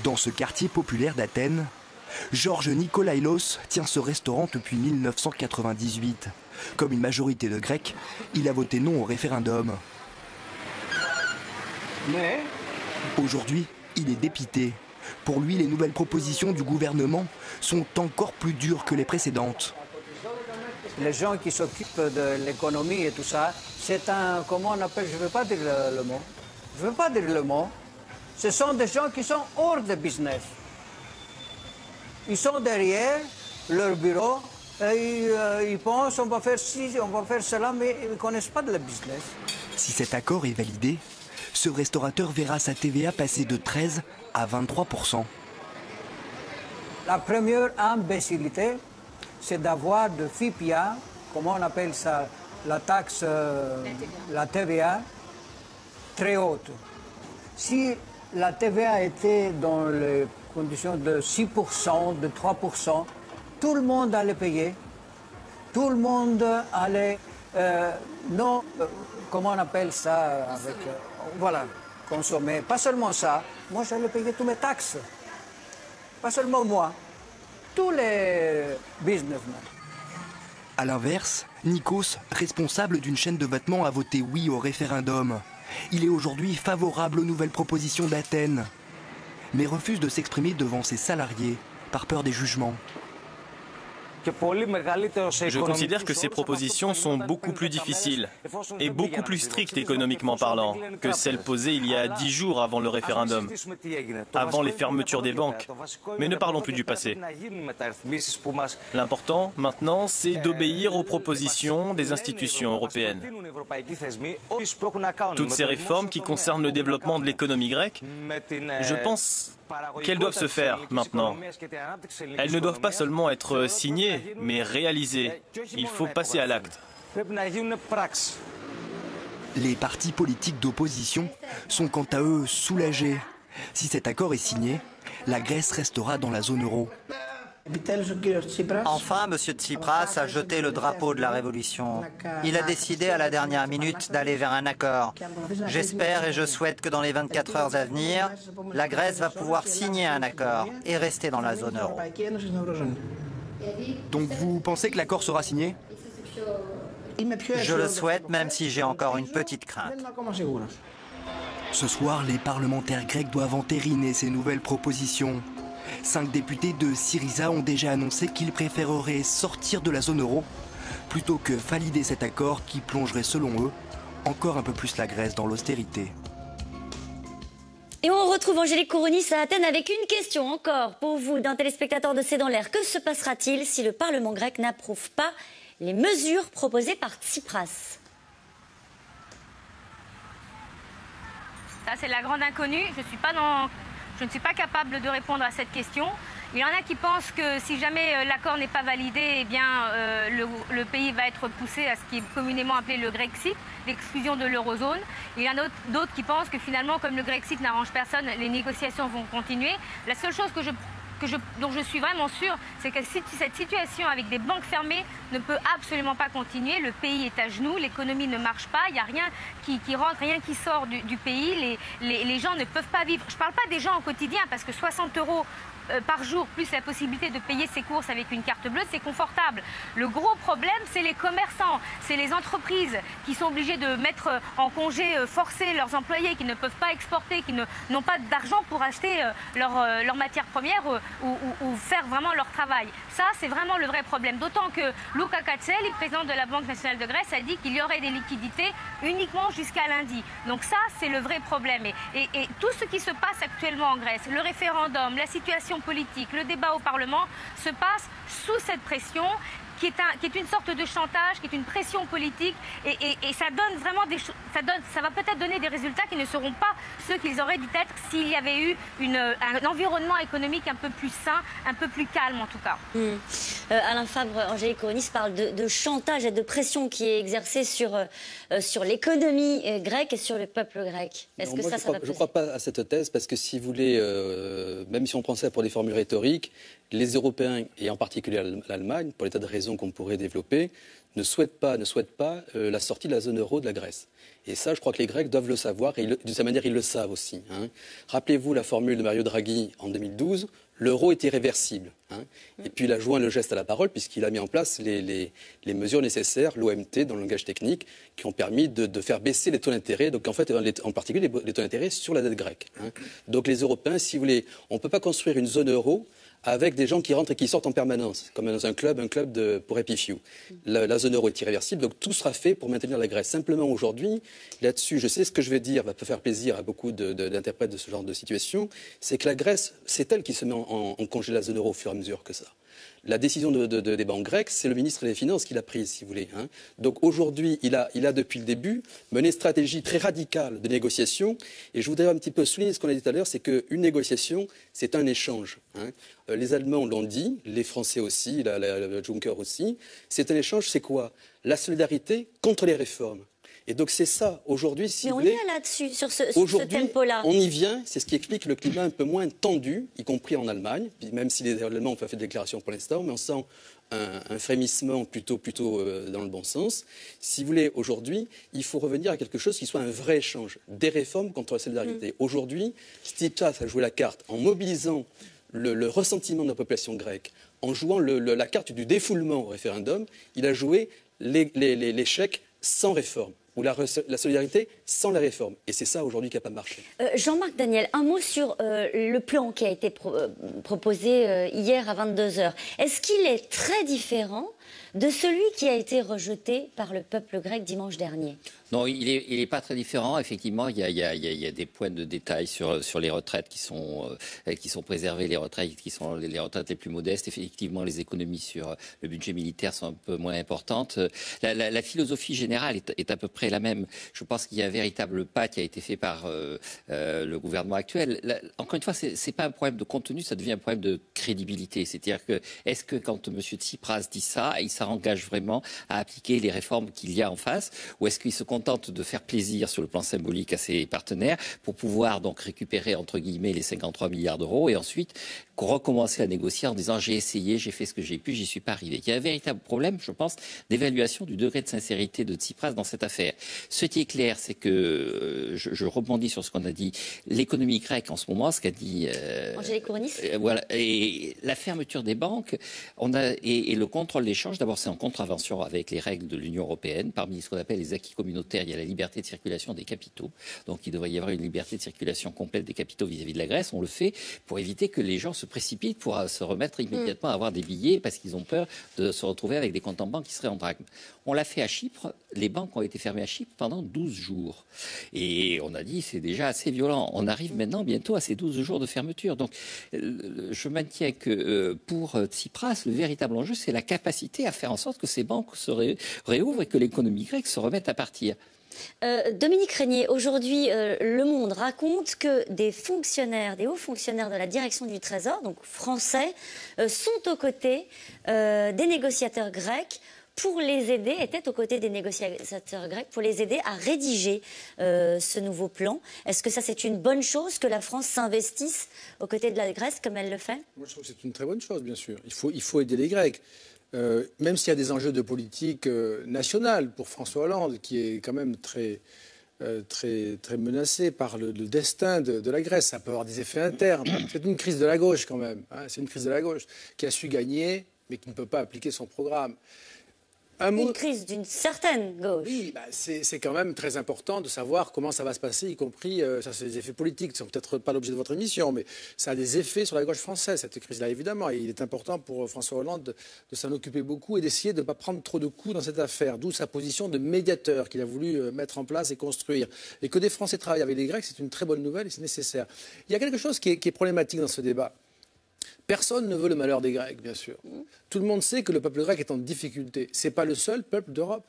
Dans ce quartier populaire d'Athènes, Georges Nikolailos tient ce restaurant depuis 1998. Comme une majorité de Grecs, il a voté non au référendum. Aujourd'hui, il est dépité. Pour lui, les nouvelles propositions du gouvernement sont encore plus dures que les précédentes. Les gens qui s'occupent de l'économie et tout ça, c'est un, comment on appelle, je ne veux pas dire le mot. Je ne veux pas dire le mot. Ce sont des gens qui sont hors de business. Ils sont derrière leur bureau et ils pensent on va faire ci, on va faire cela, mais ils ne connaissent pas de la business. Si cet accord est validé, ce restaurateur verra sa TVA passer de 13 à 23%. La première imbécilité, c'est d'avoir de FIPIA, comment on appelle ça, la taxe, la TVA, très haute. Si la TVA était dans les conditions de 6%, de 3%, tout le monde allait payer. Tout le monde allait, comment on appelle ça, avec, voilà, consommer. Pas seulement ça, moi j'allais payer toutes mes taxes. Pas seulement moi, tous les businessmen. À l'inverse, Nikos, responsable d'une chaîne de vêtements, a voté oui au référendum. Il est aujourd'hui favorable aux nouvelles propositions d'Athènes, mais refuse de s'exprimer devant ses salariés par peur des jugements. Je considère que ces propositions sont beaucoup plus difficiles et beaucoup plus strictes économiquement parlant que celles posées il y a 10 jours avant le référendum, avant les fermetures des banques. Mais ne parlons plus du passé. L'important, maintenant, c'est d'obéir aux propositions des institutions européennes. Toutes ces réformes qui concernent le développement de l'économie grecque, je pense qu'elles doivent se faire maintenant. Elles ne doivent pas seulement être signées, mais réalisées. Il faut passer à l'acte. Les partis politiques d'opposition sont quant à eux soulagés. Si cet accord est signé, la Grèce restera dans la zone euro. Enfin, M. Tsipras a jeté le drapeau de la révolution. Il a décidé à la dernière minute d'aller vers un accord. J'espère et je souhaite que dans les 24 heures à venir, la Grèce va pouvoir signer un accord et rester dans la zone euro. Donc vous pensez que l'accord sera signé? Je le souhaite, même si j'ai encore une petite crainte. Ce soir, les parlementaires grecs doivent entériner ces nouvelles propositions. 5 députés de Syriza ont déjà annoncé qu'ils préféreraient sortir de la zone euro plutôt que valider cet accord qui plongerait, selon eux, encore un peu plus la Grèce dans l'austérité. Et on retrouve Angélique Kourounis à Athènes avec une question encore pour vous, d'un téléspectateur de C'est dans l'air. Que se passera-t-il si le Parlement grec n'approuve pas les mesures proposées par Tsipras? Ça, c'est la grande inconnue. Je ne suis pas capable de répondre à cette question. Il y en a qui pensent que si jamais l'accord n'est pas validé, eh bien, le pays va être poussé à ce qui est communément appelé le Grexit, l'exclusion de l'eurozone. Il y en a d'autres qui pensent que finalement, comme le Grexit n'arrange personne, les négociations vont continuer. La seule chose dont je suis vraiment sûre, c'est que cette situation avec des banques fermées ne peut absolument pas continuer. Le pays est à genoux, l'économie ne marche pas, il n'y a rien qui rentre, rien qui sort du pays. Les gens ne peuvent pas vivre. Je ne parle pas des gens au quotidien, parce que 60 € par jour, plus la possibilité de payer ses courses avec une carte bleue, c'est confortable. Le gros problème, c'est les commerçants, c'est les entreprises qui sont obligées de mettre en congé forcé leurs employés, qui ne peuvent pas exporter, qui n'ont pas d'argent pour acheter leurs matières premières ou faire vraiment leur travail. Ça, c'est vraiment le vrai problème. D'autant que Luka Katseli, président de la Banque nationale de Grèce, a dit qu'il y aurait des liquidités uniquement jusqu'à lundi. Donc ça, c'est le vrai problème. Et tout ce qui se passe actuellement en Grèce, le référendum, la situation politique, le débat au Parlement, se passe sous cette pression qui est une sorte de chantage, qui est une pression politique, et ça donne vraiment ça va peut-être donner des résultats qui ne seront pas ceux qu'ils auraient dû être s'il y avait eu un environnement économique un peu plus sain, un peu plus calme en tout cas. Alain Fabre, Angélique Kourounis parle de chantage et de pression qui est exercée sur l'économie grecque et sur le peuple grec. Est-ce que ça va peser? Je ne crois pas à cette thèse, parce que si vous voulez, même si on prend ça pour des formules rhétoriques, les Européens, et en particulier l'Allemagne, pour les tas de raisons qu'on pourrait développer, ne souhaitent pas la sortie de la zone euro de la Grèce. Et ça, je crois que les Grecs doivent le savoir, et d'une certaine manière, ils le savent aussi. Rappelez-vous la formule de Mario Draghi en 2012, l'euro est irréversible. Et puis il a joint le geste à la parole, puisqu'il a mis en place les mesures nécessaires, l'OMT dans le langage technique, qui ont permis de faire baisser les taux d'intérêt, donc en fait, en particulier les taux d'intérêt sur la dette grecque. Donc les Européens, si vous voulez, on ne peut pas construire une zone euro avec des gens qui rentrent et qui sortent en permanence, comme dans un club pour Happy Few. La zone euro est irréversible, donc tout sera fait pour maintenir la Grèce. Simplement aujourd'hui, là-dessus, je sais ce que je vais dire, va pas faire plaisir à beaucoup d'interprètes de ce genre de situation, c'est que la Grèce, c'est elle qui se met en congé de la zone euro au fur et à mesure que ça. La décision des banques grecques, c'est le ministre des Finances qui l'a prise, si vous voulez. Donc aujourd'hui, il a depuis le début mené une stratégie très radicale de négociation. Et je voudrais un petit peu souligner ce qu'on a dit tout à l'heure, c'est qu'une négociation, c'est un échange. Les Allemands l'ont dit, les Français aussi, le Juncker aussi. C'est un échange, c'est quoi? La solidarité contre les réformes. Et donc c'est ça, aujourd'hui, si vous voulez... Mais on y est là-dessus, sur ce tempo-là. On y vient, c'est ce qui explique le climat un peu moins tendu, y compris en Allemagne, même si les Allemands n'ont pas fait de déclaration pour l'instant, mais on sent un frémissement plutôt dans le bon sens. Si vous voulez, aujourd'hui, il faut revenir à quelque chose qui soit un vrai échange, des réformes contre la solidarité. Aujourd'hui, Tsipras a joué la carte en mobilisant le ressentiment de la population grecque. En jouant la carte du défoulement au référendum, il a joué l'échec sans réforme, ou la solidarité sans la réforme. Et c'est ça aujourd'hui qui n'a pas marché. Jean-Marc Daniel, un mot sur le plan qui a été proposé hier à 22h. Est-ce qu'il est très différent de celui qui a été rejeté par le peuple grec dimanche dernier? Non, il est pas très différent. Effectivement, il y a des points de détail sur les retraites qui sont préservées, les retraites qui sont les retraites les plus modestes. Effectivement, les économies sur le budget militaire sont un peu moins importantes. La philosophie générale est à peu près la même. Je pense qu'il y a un véritable pas qui a été fait par le gouvernement actuel. Encore une fois, c'est pas un problème de contenu, ça devient un problème de crédibilité. C'est-à-dire que est-ce que quand M. Tsipras dit ça, il s'engage vraiment à appliquer les réformes qu'il y a en face, ou est-ce qu'il se contente de faire plaisir sur le plan symbolique à ses partenaires pour pouvoir donc récupérer entre guillemets les 53 milliards d'euros et ensuite recommencer à négocier en disant j'ai essayé, j'ai fait ce que j'ai pu, j'y suis pas arrivé. Il y a un véritable problème, je pense, d'évaluation du degré de sincérité de Tsipras dans cette affaire. Ce qui est clair, c'est que je rebondis sur ce qu'on a dit, l'économie grecque en ce moment, ce qu'a dit Angélique Kourounis. Voilà, et la fermeture des banques, et le contrôle d'échange. D'abord, c'est en contravention avec les règles de l'Union européenne. Parmi ce qu'on appelle les acquis communautaires, il y a la liberté de circulation des capitaux. Donc, il devrait y avoir une liberté de circulation complète des capitaux vis-à-vis de la Grèce. On le fait pour éviter que les gens se précipitent pour se remettre immédiatement à avoir des billets parce qu'ils ont peur de se retrouver avec des comptes en banque qui seraient en drachme. On l'a fait à Chypre. Les banques ont été fermées à Chypre pendant 12 jours. Et on a dit c'est déjà assez violent. On arrive maintenant bientôt à ces 12 jours de fermeture. Donc, je maintiens que pour Tsipras, le véritable enjeu, c'est la capacité à faire en sorte que ces banques se réouvrent et que l'économie grecque se remette à partir. Dominique Régnier, aujourd'hui, Le Monde raconte que des fonctionnaires, des hauts fonctionnaires de la direction du Trésor, donc français, sont aux côtés des négociateurs grecs pour les aider, étaient aux côtés des négociateurs grecs pour les aider à rédiger ce nouveau plan. Est-ce que ça, c'est une bonne chose que la France s'investisse aux côtés de la Grèce comme elle le fait? Moi, je trouve que c'est une très bonne chose, bien sûr. Il faut aider les Grecs. Même s'il y a des enjeux de politique nationale pour François Hollande, qui est quand même très menacé par le destin de la Grèce. Ça peut avoir des effets internes. C'est une crise de la gauche quand même. Hein. C'est une crise de la gauche qui a su gagner, mais qui ne peut pas appliquer son programme. Une crise d'une certaine gauche. Oui, c'est quand même très important de savoir comment ça va se passer, y compris, ça c'est des effets politiques, qui ne sont peut-être pas l'objet de votre émission, mais ça a des effets sur la gauche française, cette crise-là, évidemment. Et il est important pour François Hollande de s'en occuper beaucoup et d'essayer de ne pas prendre trop de coups dans cette affaire, d'où sa position de médiateur qu'il a voulu mettre en place et construire. Et que des Français travaillent avec les Grecs, c'est une très bonne nouvelle et c'est nécessaire. Il y a quelque chose qui est problématique dans ce débat. Personne ne veut le malheur des Grecs, bien sûr. Tout le monde sait que le peuple grec est en difficulté. Ce n'est pas le seul peuple d'Europe.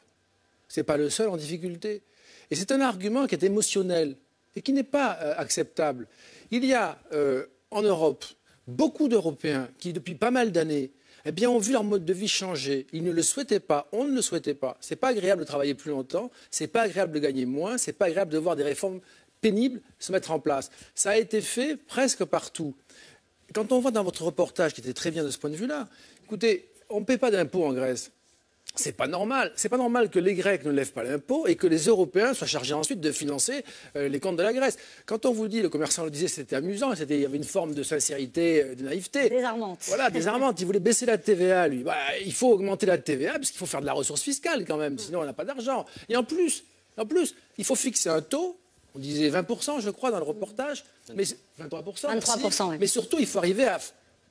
Ce n'est pas le seul en difficulté. Et c'est un argument qui est émotionnel et qui n'est pas acceptable. Il y a en Europe beaucoup d'Européens qui, depuis pas mal d'années, ont vu leur mode de vie changer. Ils ne le souhaitaient pas, on ne le souhaitait pas. Ce n'est pas agréable de travailler plus longtemps, ce n'est pas agréable de gagner moins, ce n'est pas agréable de voir des réformes pénibles se mettre en place. Ça a été fait presque partout. Quand on voit dans votre reportage, qui était très bien de ce point de vue-là, écoutez, on ne paie pas d'impôts en Grèce. C'est pas normal. C'est pas normal que les Grecs ne lèvent pas l'impôt et que les Européens soient chargés ensuite de financer les comptes de la Grèce. Quand on vous dit, le commerçant le disait, c'était amusant, il y avait une forme de sincérité, de naïveté. Désarmante. Voilà, désarmante. Il voulait baisser la TVA, lui. Il faut augmenter la TVA parce qu'il faut faire de la ressource fiscale quand même, sinon on n'a pas d'argent. Et en plus, il faut fixer un taux. On disait 20%, je crois, dans le reportage, mais 23%. 23%, oui. Mais surtout, il faut arriver à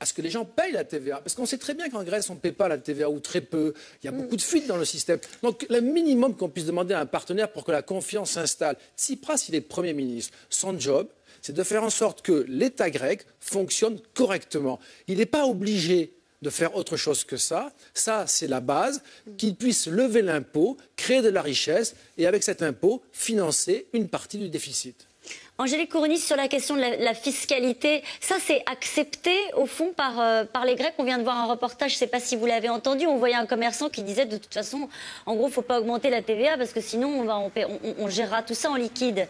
ce que les gens payent la TVA. Parce qu'on sait très bien qu'en Grèce, on ne paie pas la TVA ou très peu. Il y a beaucoup de fuites dans le système. Donc, le minimum qu'on puisse demander à un partenaire pour que la confiance s'installe. Tsipras, il est Premier ministre. Son job, c'est de faire en sorte que l'État grec fonctionne correctement. Il n'est pas obligé de faire autre chose que ça. Ça, c'est la base, qu'il puisse lever l'impôt, créer de la richesse et avec cet impôt, financer une partie du déficit. Angélique Kourounis, sur la question de la fiscalité, ça c'est accepté au fond par les Grecs. On vient de voir un reportage, je ne sais pas si vous l'avez entendu, on voyait un commerçant qui disait de toute façon, en gros, il ne faut pas augmenter la TVA parce que sinon on gérera tout ça en liquide.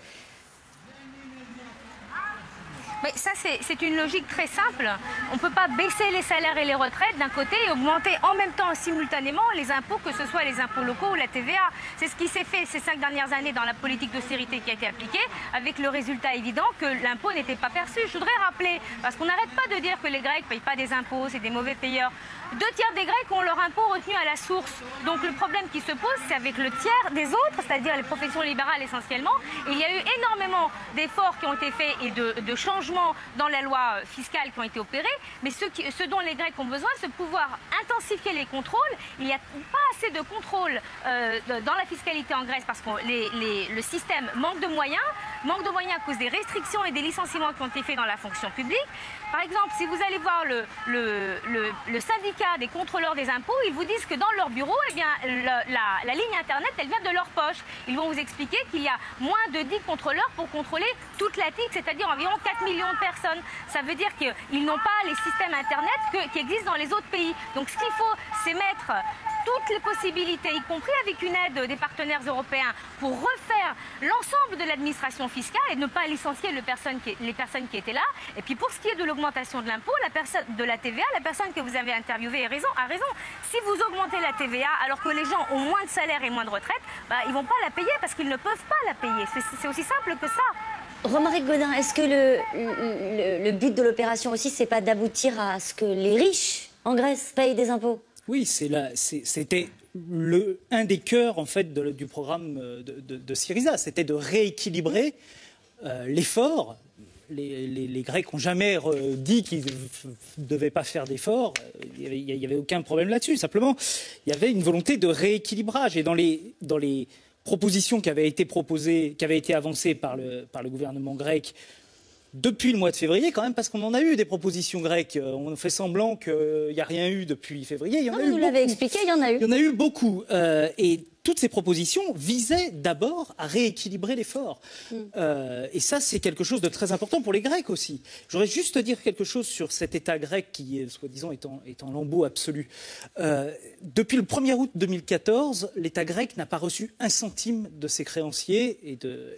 Mais ça, c'est une logique très simple. On ne peut pas baisser les salaires et les retraites d'un côté et augmenter en même temps, simultanément, les impôts, que ce soit les impôts locaux ou la TVA. C'est ce qui s'est fait ces 5 dernières années dans la politique d'austérité qui a été appliquée, avec le résultat évident que l'impôt n'était pas perçu. Je voudrais rappeler, parce qu'on n'arrête pas de dire que les Grecs ne payent pas des impôts, c'est des mauvais payeurs. 2 tiers des Grecs ont leur impôt retenu à la source. Donc le problème qui se pose, c'est avec le tiers des autres, c'est-à-dire les professions libérales essentiellement. Et il y a eu énormément d'efforts qui ont été faits et de changements dans la loi fiscale qui ont été opérés. Mais ce dont les Grecs ont besoin, c'est de pouvoir intensifier les contrôles. Il n'y a pas assez de contrôles dans la fiscalité en Grèce parce que le système manque de moyens à cause des restrictions et des licenciements qui ont été faits dans la fonction publique. Par exemple, si vous allez voir le syndicat des contrôleurs des impôts, ils vous disent que dans leur bureau, eh bien, la ligne Internet, elle vient de leur poche. Ils vont vous expliquer qu'il y a moins de 10 contrôleurs pour contrôler toute la TIC, c'est-à-dire environ 4 millions de personnes. Ça veut dire qu'ils n'ont pas les systèmes Internet qui existent dans les autres pays. Donc ce qu'il faut, c'est mettre toutes les possibilités, y compris avec une aide des partenaires européens, pour refaire l'ensemble de l'administration fiscale et ne pas licencier les personnes qui étaient là. Et puis pour ce qui est de l'augmentation de l'impôt, de la TVA, la personne que vous avez interviewée a raison. Si vous augmentez la TVA alors que les gens ont moins de salaire et moins de retraite, ils ne vont pas la payer parce qu'ils ne peuvent pas la payer. C'est aussi simple que ça. Romaric Gaudin, est-ce que le but de l'opération aussi, c'est pas d'aboutir à ce que les riches en Grèce payent des impôts? Oui, c'était un des cœurs en fait du programme de Syriza, c'était de rééquilibrer l'effort. Les Grecs n'ont jamais dit qu'ils ne devaient pas faire d'efforts. Il n'y avait aucun problème là-dessus. Simplement, il y avait une volonté de rééquilibrage. Et dans les propositions qui avaient été avancées par le gouvernement grec depuis le mois de février, quand même, parce qu'on en a eu des propositions grecques. On fait semblant qu'il n'y a rien eu depuis février. Vous nous l'avez expliqué, il y en a eu. Il y en a eu beaucoup. Et toutes ces propositions visaient d'abord à rééquilibrer l'effort. Et ça, c'est quelque chose de très important pour les Grecs aussi. Je voudrais juste dire quelque chose sur cet État grec qui, soi-disant, est en lambeau absolu. Depuis le 1er août 2014, l'État grec n'a pas reçu un centime de ses créanciers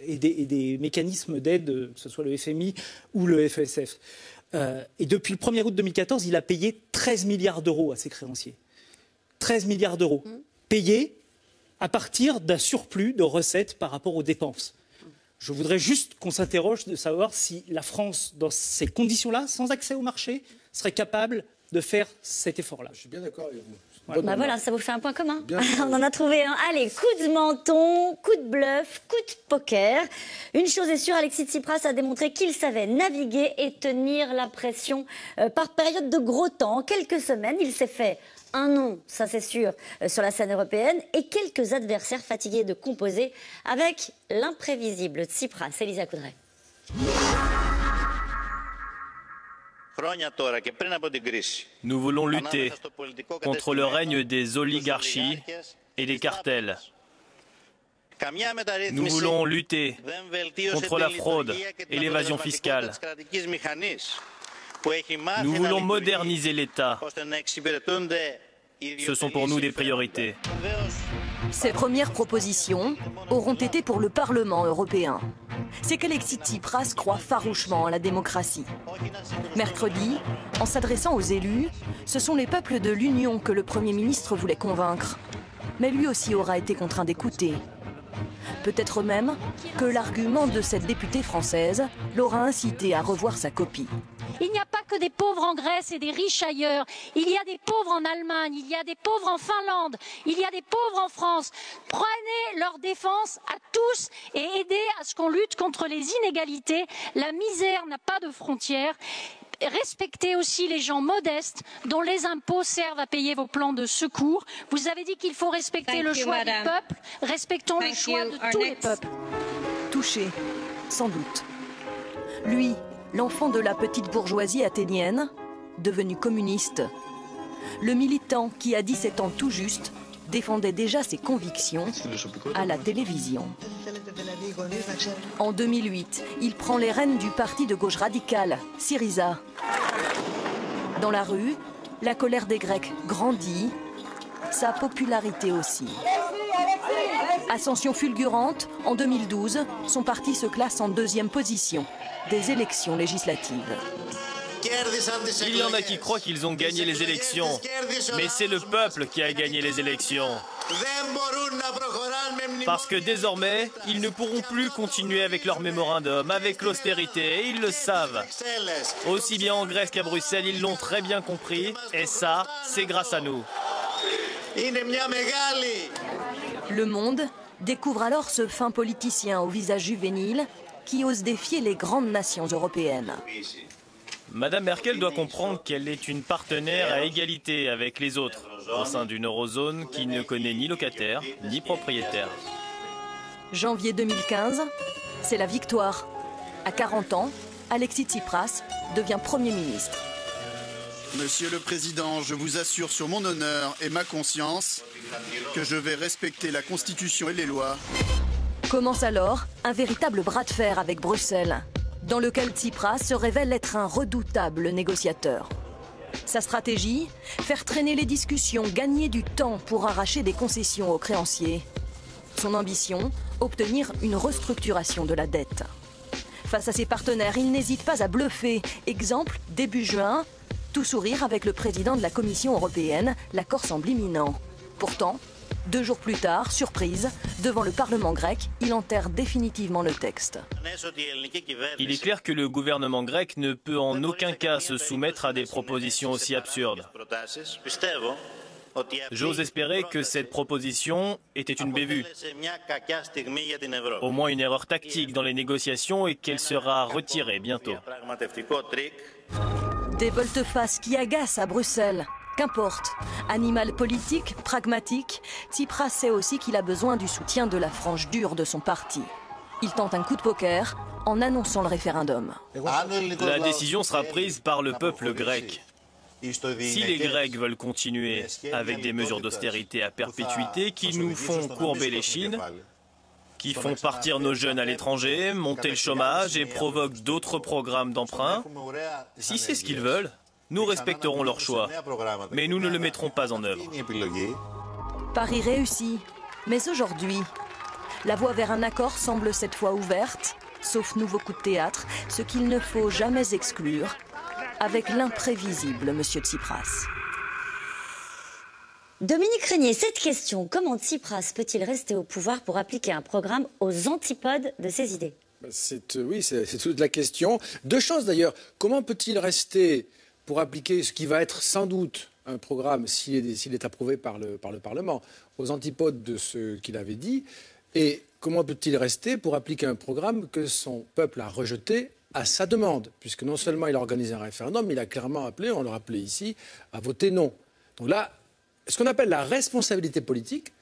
et des mécanismes d'aide, que ce soit le FMI ou le FSF. Et depuis le 1er août 2014, il a payé 13 milliards d'euros à ses créanciers. 13 milliards d'euros payés à partir d'un surplus de recettes par rapport aux dépenses. Je voudrais juste qu'on s'interroge de savoir si la France, dans ces conditions-là, sans accès au marché, serait capable de faire cet effort-là. Je suis bien d'accord avec vous. Voilà, ça vous fait un point commun. On en a trouvé un. Allez, coup de menton, coup de bluff, coup de poker. Une chose est sûre, Alexis Tsipras a démontré qu'il savait naviguer et tenir la pression par période de gros temps. En quelques semaines, il s'est fait un nom, ça c'est sûr, sur la scène européenne et quelques adversaires fatigués de composer avec l'imprévisible Tsipras. Elisa Coudray. Nous voulons lutter contre le règne des oligarchies et des cartels. Nous voulons lutter contre la fraude et l'évasion fiscale. Nous voulons moderniser l'État. Ce sont pour nous des priorités. Ces premières propositions auront été pour le Parlement européen. C'est qu'Alexis Tsipras croit farouchement à la démocratie. Mercredi, en s'adressant aux élus, ce sont les peuples de l'Union que le Premier ministre voulait convaincre. Mais lui aussi aura été contraint d'écouter. Peut-être même que l'argument de cette députée française l'aura incité à revoir sa copie. Il n'y a pas que des pauvres en Grèce et des riches ailleurs. Il y a des pauvres en Allemagne, il y a des pauvres en Finlande, il y a des pauvres en France. Prenez leur défense à tous et aidez à ce qu'on lutte contre les inégalités. La misère n'a pas de frontières. Respectez aussi les gens modestes dont les impôts servent à payer vos plans de secours. Vous avez dit qu'il faut respecter le choix du peuple. Respectons le choix de tous les peuples. Touché, sans doute. Lui, l'enfant de la petite bourgeoisie athénienne, devenu communiste. Le militant qui, à 17 ans tout juste, défendait déjà ses convictions à la télévision. En 2008, il prend les rênes du parti de gauche radicale, Syriza. Dans la rue, la colère des Grecs grandit, sa popularité aussi. Ascension fulgurante, en 2012, son parti se classe en 2e position des élections législatives. Il y en a qui croient qu'ils ont gagné les élections, mais c'est le peuple qui a gagné les élections. Parce que désormais, ils ne pourront plus continuer avec leur mémorandum, avec l'austérité, et ils le savent. Aussi bien en Grèce qu'à Bruxelles, ils l'ont très bien compris, et ça, c'est grâce à nous. Le Monde découvre alors ce fin politicien au visage juvénile qui ose défier les grandes nations européennes. Madame Merkel doit comprendre qu'elle est une partenaire à égalité avec les autres, au sein d'une eurozone qui ne connaît ni locataires ni propriétaires. Janvier 2015, c'est la victoire. À 40 ans, Alexis Tsipras devient Premier ministre. Monsieur le Président, je vous assure sur mon honneur et ma conscience que je vais respecter la Constitution et les lois. Commence alors un véritable bras de fer avec Bruxelles, dans lequel Tsipras se révèle être un redoutable négociateur. Sa stratégie, faire traîner les discussions, gagner du temps pour arracher des concessions aux créanciers. Son ambition, obtenir une restructuration de la dette. Face à ses partenaires, il n'hésite pas à bluffer. Exemple, début juin, tout sourire avec le président de la Commission européenne, l'accord semble imminent. Pourtant, 2 jours plus tard, surprise, devant le Parlement grec, il enterre définitivement le texte. Il est clair que le gouvernement grec ne peut en aucun cas se soumettre à des propositions aussi absurdes. J'ose espérer que cette proposition était une bévue, au moins une erreur tactique dans les négociations et qu'elle sera retirée bientôt. Des volte-face qui agacent à Bruxelles. Qu'importe, animal politique, pragmatique, Tsipras sait aussi qu'il a besoin du soutien de la frange dure de son parti. Il tente un coup de poker en annonçant le référendum. La décision sera prise par le peuple grec. Si les Grecs veulent continuer avec des mesures d'austérité à perpétuité qui nous font courber les chines, qui font partir nos jeunes à l'étranger, monter le chômage et provoquent d'autres programmes d'emprunt, si c'est ce qu'ils veulent, nous respecterons leur choix, mais nous ne le mettrons pas en œuvre. Paris réussi, mais aujourd'hui, la voie vers un accord semble cette fois ouverte, sauf nouveau coup de théâtre, ce qu'il ne faut jamais exclure, avec l'imprévisible M. Tsipras. Dominique Régnier, cette question, comment Tsipras peut-il rester au pouvoir pour appliquer un programme aux antipodes de ses idées? Oui, c'est toute la question. 2 choses d'ailleurs. Comment peut-il rester pour appliquer ce qui va être sans doute un programme, s'il est approuvé par le Parlement, aux antipodes de ce qu'il avait dit? Et comment peut-il rester pour appliquer un programme que son peuple a rejeté à sa demande? Puisque non seulement il a organisé un référendum, il a clairement appelé, on l'a rappelé ici, à voter non. Donc là, ce qu'on appelle la responsabilité politique,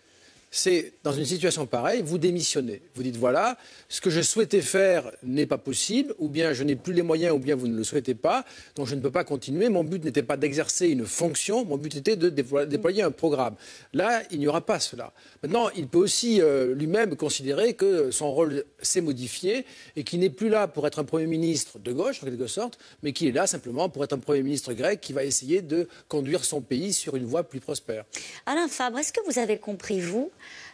c'est, dans une situation pareille, vous démissionnez. Vous dites, voilà, ce que je souhaitais faire n'est pas possible, ou bien je n'ai plus les moyens, ou bien vous ne le souhaitez pas, donc je ne peux pas continuer. Mon but n'était pas d'exercer une fonction, mon but était de déployer un programme. Là, il n'y aura pas cela. Maintenant, il peut aussi lui-même considérer que son rôle s'est modifié et qu'il n'est plus là pour être un Premier ministre de gauche, en quelque sorte, mais qu'il est là simplement pour être un Premier ministre grec qui va essayer de conduire son pays sur une voie plus prospère. Alain Fabre, est-ce que vous avez compris, vous,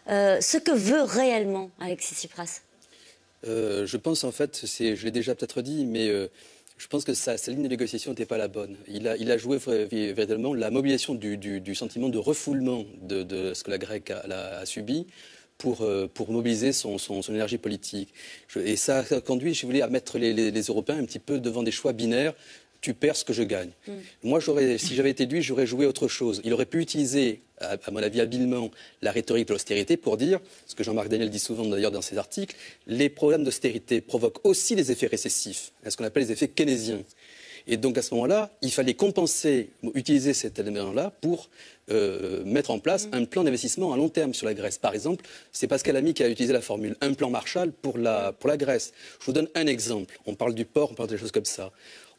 ce que veut réellement Alexis Tsipras? Je pense en fait, je l'ai déjà peut-être dit, mais je pense que sa ligne de négociation n'était pas la bonne. Il a joué véritablement la mobilisation du sentiment de refoulement de ce que la Grèce a subi pour mobiliser son énergie politique. Et ça a conduit, si vous voulez, à mettre les Européens un petit peu devant des choix binaires. Tu perds ce que je gagne. Moi, si j'avais été lui, j'aurais joué autre chose. Il aurait pu utiliser, à mon avis, habilement, la rhétorique de l'austérité pour dire, ce que Jean-Marc Daniel dit souvent d'ailleurs dans ses articles, les programmes d'austérité provoquent aussi des effets récessifs, ce qu'on appelle les effets keynésiens. Et donc à ce moment-là, il fallait compenser, utiliser cet élément-là pour mettre en place un plan d'investissement à long terme sur la Grèce. Par exemple, c'est Pascal Lamy qui a utilisé la formule, un plan Marshall pour la Grèce. Je vous donne un exemple. On parle du port, on parle des choses comme ça.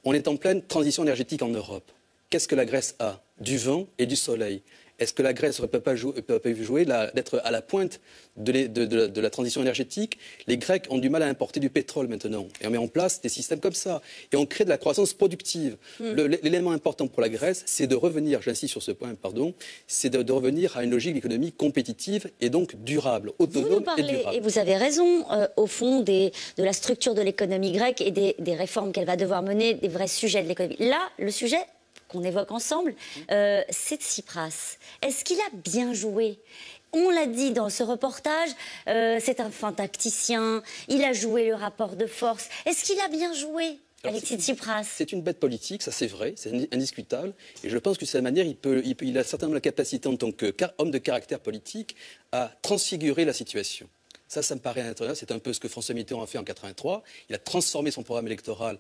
On est en pleine transition énergétique en Europe. Qu'est-ce que la Grèce a? Du vent et du soleil. Est-ce que la Grèce n'aurait pas pu jouer d'être à la pointe de la transition énergétique? Les Grecs ont du mal à importer du pétrole maintenant. Et on met en place des systèmes comme ça. Et on crée de la croissance productive. L'élément important pour la Grèce, c'est de revenir, j'insiste sur ce point, pardon, c'est de revenir à une logique d'économie compétitive et donc durable, autonome et durable. Et vous avez raison, au fond, de la structure de l'économie grecque et des réformes qu'elle va devoir mener, des vrais sujets de l'économie. Là, le sujet qu'on évoque ensemble, c'est Tsipras. Est-ce qu'il a bien joué ? On l'a dit dans ce reportage, c'est un fin tacticien, il a joué le rapport de force. Est-ce qu'il a bien joué, Alexis Tsipras? C'est une bête politique, ça c'est vrai, c'est indiscutable. Et je pense que de cette manière, il a certainement la capacité en tant qu'homme de caractère politique à transfigurer la situation. Ça me paraît intéressant. C'est un peu ce que François Mitterrand a fait en 1983. Il a transformé son programme électoral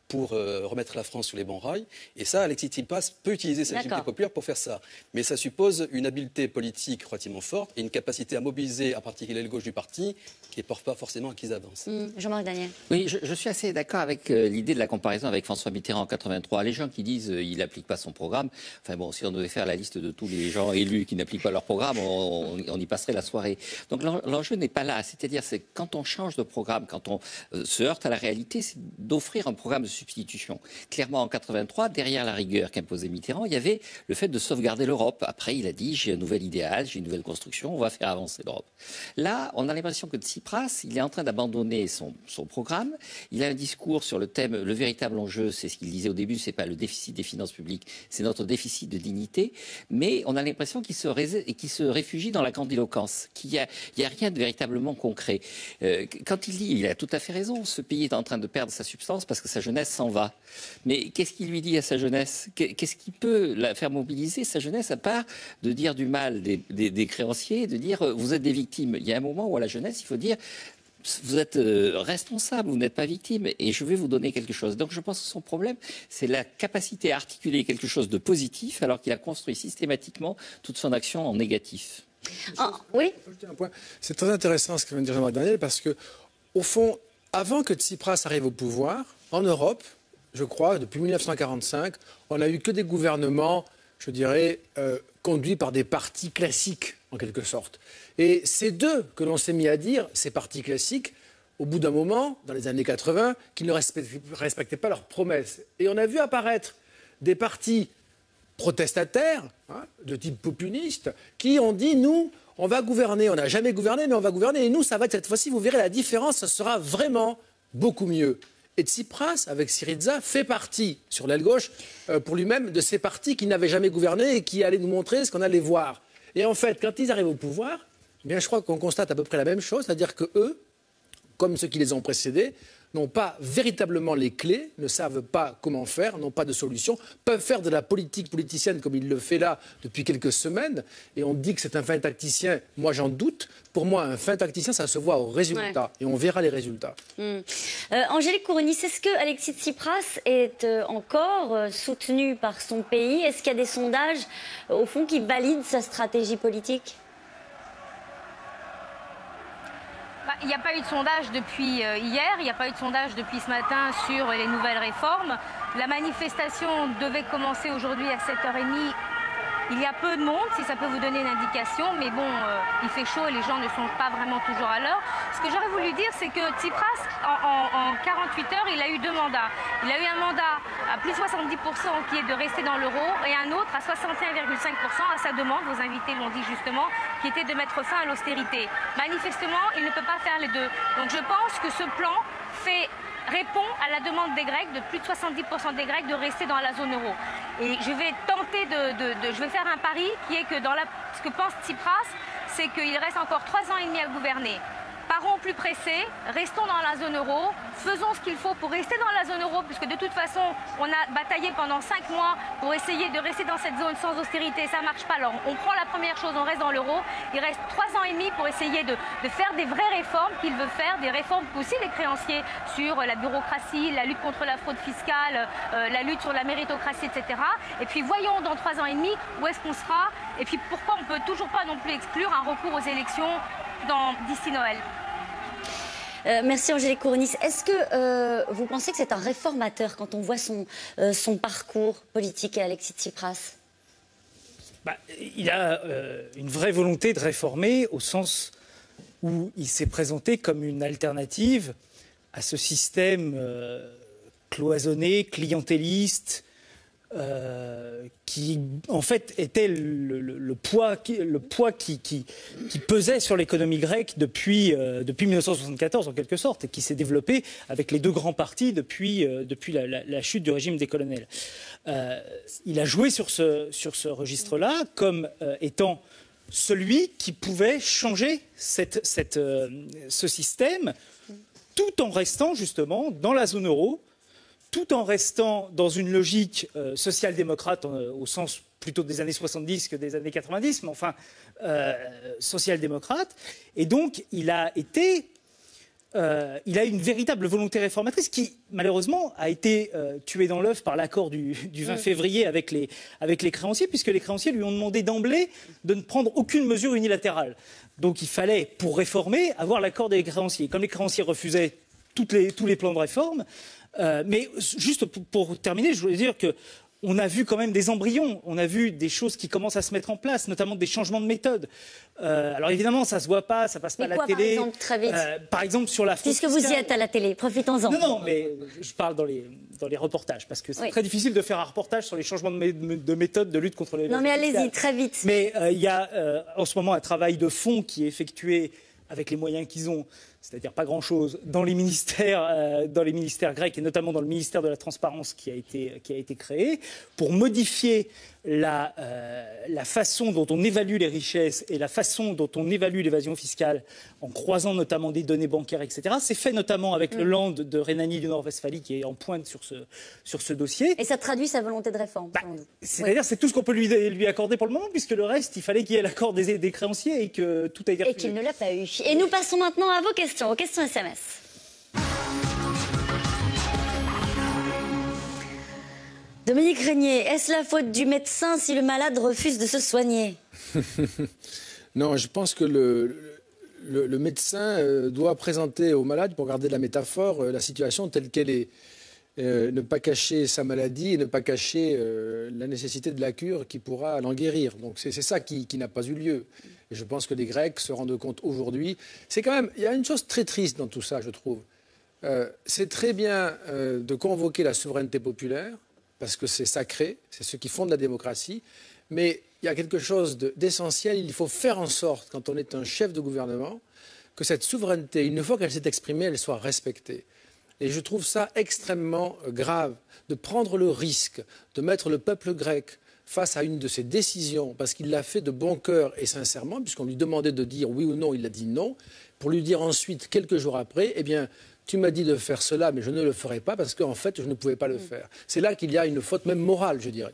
pour remettre la France sur les bons rails. Et ça, Alexis Tsipras peut utiliser sa légitimité populaire pour faire ça. Mais ça suppose une habileté politique relativement forte et une capacité à mobiliser, en particulier la gauche du parti, qui ne porte pas forcément qu'ils avancent. Jean-Marie Daniel. Oui, je suis assez d'accord avec l'idée de la comparaison avec François Mitterrand en 1983. Les gens qui disent qu'il n'applique pas son programme, enfin bon, si on devait faire la liste de tous les gens élus qui n'appliquent pas leur programme, on y passerait la soirée. Donc l'enjeu n'est pas là. C'est-à-dire, c'est quand on change de programme, quand on se heurte à la réalité, c'est d'offrir un programme de substitution. Clairement, en 83, derrière la rigueur qu'imposait Mitterrand, il y avait le fait de sauvegarder l'Europe. Après, il a dit, j'ai un nouvel idéal, j'ai une nouvelle construction, on va faire avancer l'Europe. Là, on a l'impression que Tsipras, il est en train d'abandonner son programme. Il a un discours sur le thème, le véritable enjeu, c'est ce qu'il disait au début, c'est pas le déficit des finances publiques, c'est notre déficit de dignité. Mais on a l'impression qu'il se réfugie dans la grandiloquence, qu'il y a rien de véritablement concret. Quand il dit, il a tout à fait raison, ce pays est en train de perdre sa substance parce que sa jeunesse s'en va. Mais qu'est-ce qu'il lui dit à sa jeunesse? Qu'est-ce qui peut la faire mobiliser, sa jeunesse, à part de dire du mal des créanciers, de dire vous êtes des victimes? Il y a un moment où à la jeunesse, il faut dire vous êtes responsable, vous n'êtes pas victime et je vais vous donner quelque chose. Donc je pense que son problème, c'est la capacité à articuler quelque chose de positif alors qu'il a construit systématiquement toute son action en négatif. Oui. C'est très intéressant ce que vient de dire Jean-Marie Daniel parce que, au fond, avant que Tsipras arrive au pouvoir, en Europe, je crois, depuis 1945, on n'a eu que des gouvernements, je dirais, conduits par des partis classiques, en quelque sorte. Et c'est d'eux que l'on s'est mis à dire, ces partis classiques, au bout d'un moment, dans les années 80, qu'ils ne respectaient pas leurs promesses. Et on a vu apparaître des partis protestataires, de type populiste, qui ont dit, nous, on va gouverner. On n'a jamais gouverné, mais on va gouverner. Et nous, ça va être cette fois-ci, vous verrez la différence, ça sera vraiment beaucoup mieux. Et Tsipras, avec Syriza, fait partie, sur l'aile gauche, pour lui-même, de ces partis qui n'avaient jamais gouverné et qui allaient nous montrer ce qu'on allait voir. Et en fait, quand ils arrivent au pouvoir, eh bien, je crois qu'on constate à peu près la même chose, c'est-à-dire qu'eux, comme ceux qui les ont précédés, n'ont pas véritablement les clés, ne savent pas comment faire, n'ont pas de solution, peuvent faire de la politique politicienne comme il le fait là depuis quelques semaines. Et on dit que c'est un fin tacticien. Moi, j'en doute. Pour moi, un fin tacticien, ça se voit au résultat. Ouais. Et on verra les résultats. Angélique Kourounis, est-ce que Alexis Tsipras est encore soutenu par son pays? Est-ce qu'il y a des sondages, au fond, qui valident sa stratégie politique? Il n'y a pas eu de sondage depuis hier, il n'y a pas eu de sondage depuis ce matin sur les nouvelles réformes. La manifestation devait commencer aujourd'hui à 7h30. Il y a peu de monde, si ça peut vous donner une indication, mais bon, il fait chaud et les gens ne sont pas vraiment toujours à l'heure. Ce que j'aurais voulu dire, c'est que Tsipras, en 48 heures, il a eu 2 mandats. Il a eu un mandat à plus de 70% qui est de rester dans l'euro et un autre à 61,5% à sa demande, vos invités l'ont dit justement, qui était de mettre fin à l'austérité. Manifestement, il ne peut pas faire les deux. Donc je pense que ce plan répond à la demande des Grecs, de plus de 70% des Grecs, de rester dans la zone euro. Et je vais tenter je vais faire un pari qui est que ce que pense Tsipras, c'est qu'il reste encore 3 ans et demi à gouverner. Parons plus pressés, restons dans la zone euro, faisons ce qu'il faut pour rester dans la zone euro, puisque de toute façon, on a bataillé pendant 5 mois pour essayer de rester dans cette zone sans austérité, ça ne marche pas. Alors on prend la première chose, on reste dans l'euro, il reste 3 ans et demi pour essayer de faire des vraies réformes qu'il veut faire, des réformes aussi les créanciers sur la bureaucratie, la lutte contre la fraude fiscale, la lutte sur la méritocratie, etc. Et puis voyons dans 3 ans et demi où est-ce qu'on sera, et puis pourquoi on ne peut toujours pas non plus exclure un recours aux élections d'ici Noël. Merci Angélique Kourounis. Est-ce que vous pensez que c'est un réformateur quand on voit son parcours politique à Alexis Tsipras? Il a une vraie volonté de réformer au sens où il s'est présenté comme une alternative à ce système cloisonné, clientéliste, qui en fait était le poids qui pesait sur l'économie grecque depuis 1974 en quelque sorte, et qui s'est développé avec les deux grands partis depuis la chute du régime des colonels. Il a joué sur ce registre-là comme étant celui qui pouvait changer ce système, tout en restant justement dans la zone euro, tout en restant dans une logique social-démocrate au sens plutôt des années 70 que des années 90, mais enfin social-démocrate. Et donc il a une véritable volonté réformatrice qui, malheureusement, a été tuée dans l'œuf par l'accord du 20 février avec les créanciers, puisque les créanciers lui ont demandé d'emblée de ne prendre aucune mesure unilatérale. Donc il fallait, pour réformer, avoir l'accord des créanciers. Comme les créanciers refusaient tous les plans de réforme, mais juste pour terminer, je voulais dire que on a vu quand même des embryons, on a vu des choses qui commencent à se mettre en place, notamment des changements de méthode. Alors évidemment, ça se voit pas, ça passe pas à la télé. Par exemple, très vite. Par exemple, sur la fraude fiscale. Puisque vous y êtes à la télé, profitons-en. Non, mais je parle dans les reportages, parce que c'est très difficile de faire un reportage sur les changements de méthode de lutte contre les. Non, mais allez-y, très vite. Mais il y a en ce moment un travail de fond qui est effectué avec les moyens qu'ils ont, c'est-à-dire pas grand-chose, dans les ministères grecs et notamment dans le ministère de la Transparence qui a été créé pour modifier la façon dont on évalue les richesses et la façon dont on évalue l'évasion fiscale en croisant notamment des données bancaires, etc. C'est fait notamment avec le Land de Rhénanie du Nord-Westphalie qui est en pointe sur ce dossier. Et ça traduit sa volonté de réforme. C'est-à-dire c'est tout ce qu'on peut lui accorder pour le moment, puisque le reste, il fallait qu'il y ait l'accord des créanciers et que tout a été refusé. Et qu'il ne l'a pas eu. Et nous passons maintenant à vos questions, aux questions SMS. Dominique Régnier, est-ce la faute du médecin si le malade refuse de se soigner? Non, je pense que le médecin doit présenter au malade, pour garder la métaphore, la situation telle qu'elle est. Ne pas cacher sa maladie et ne pas cacher la nécessité de la cure qui pourra l'en guérir. Donc c'est ça qui n'a pas eu lieu. Et je pense que les Grecs se rendent compte aujourd'hui. C'est quand même, il y a une chose très triste dans tout ça, je trouve. C'est très bien de convoquer la souveraineté populaire, parce que c'est sacré, c'est ce qui fonde la démocratie. Mais il y a quelque chose d'essentiel. Il faut faire en sorte, quand on est un chef de gouvernement, que cette souveraineté, une fois qu'elle s'est exprimée, elle soit respectée. Et je trouve ça extrêmement grave de prendre le risque de mettre le peuple grec face à une de ses décisions, parce qu'il l'a fait de bon cœur et sincèrement, puisqu'on lui demandait de dire oui ou non, il a dit non, pour lui dire ensuite, quelques jours après, eh bien, tu m'as dit de faire cela, mais je ne le ferai pas parce qu'en fait, je ne pouvais pas le faire. C'est là qu'il y a une faute même morale, je dirais.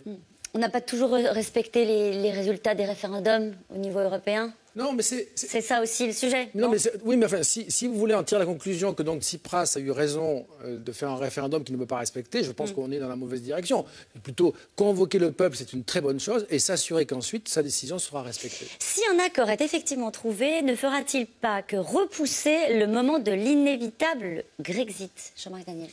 On n'a pas toujours respecté les résultats des référendums au niveau européen? Non, mais c'est ça aussi le sujet. Non, mais oui, mais enfin, si vous voulez en tirer la conclusion que donc Tsipras a eu raison de faire un référendum qu'il ne peut pas respecter, je pense qu'on est dans la mauvaise direction. Plutôt convoquer le peuple, c'est une très bonne chose, et s'assurer qu'ensuite sa décision sera respectée. Si un accord est effectivement trouvé, ne fera-t-il pas que repousser le moment de l'inévitable Grexit? Jean-Marc Daniel.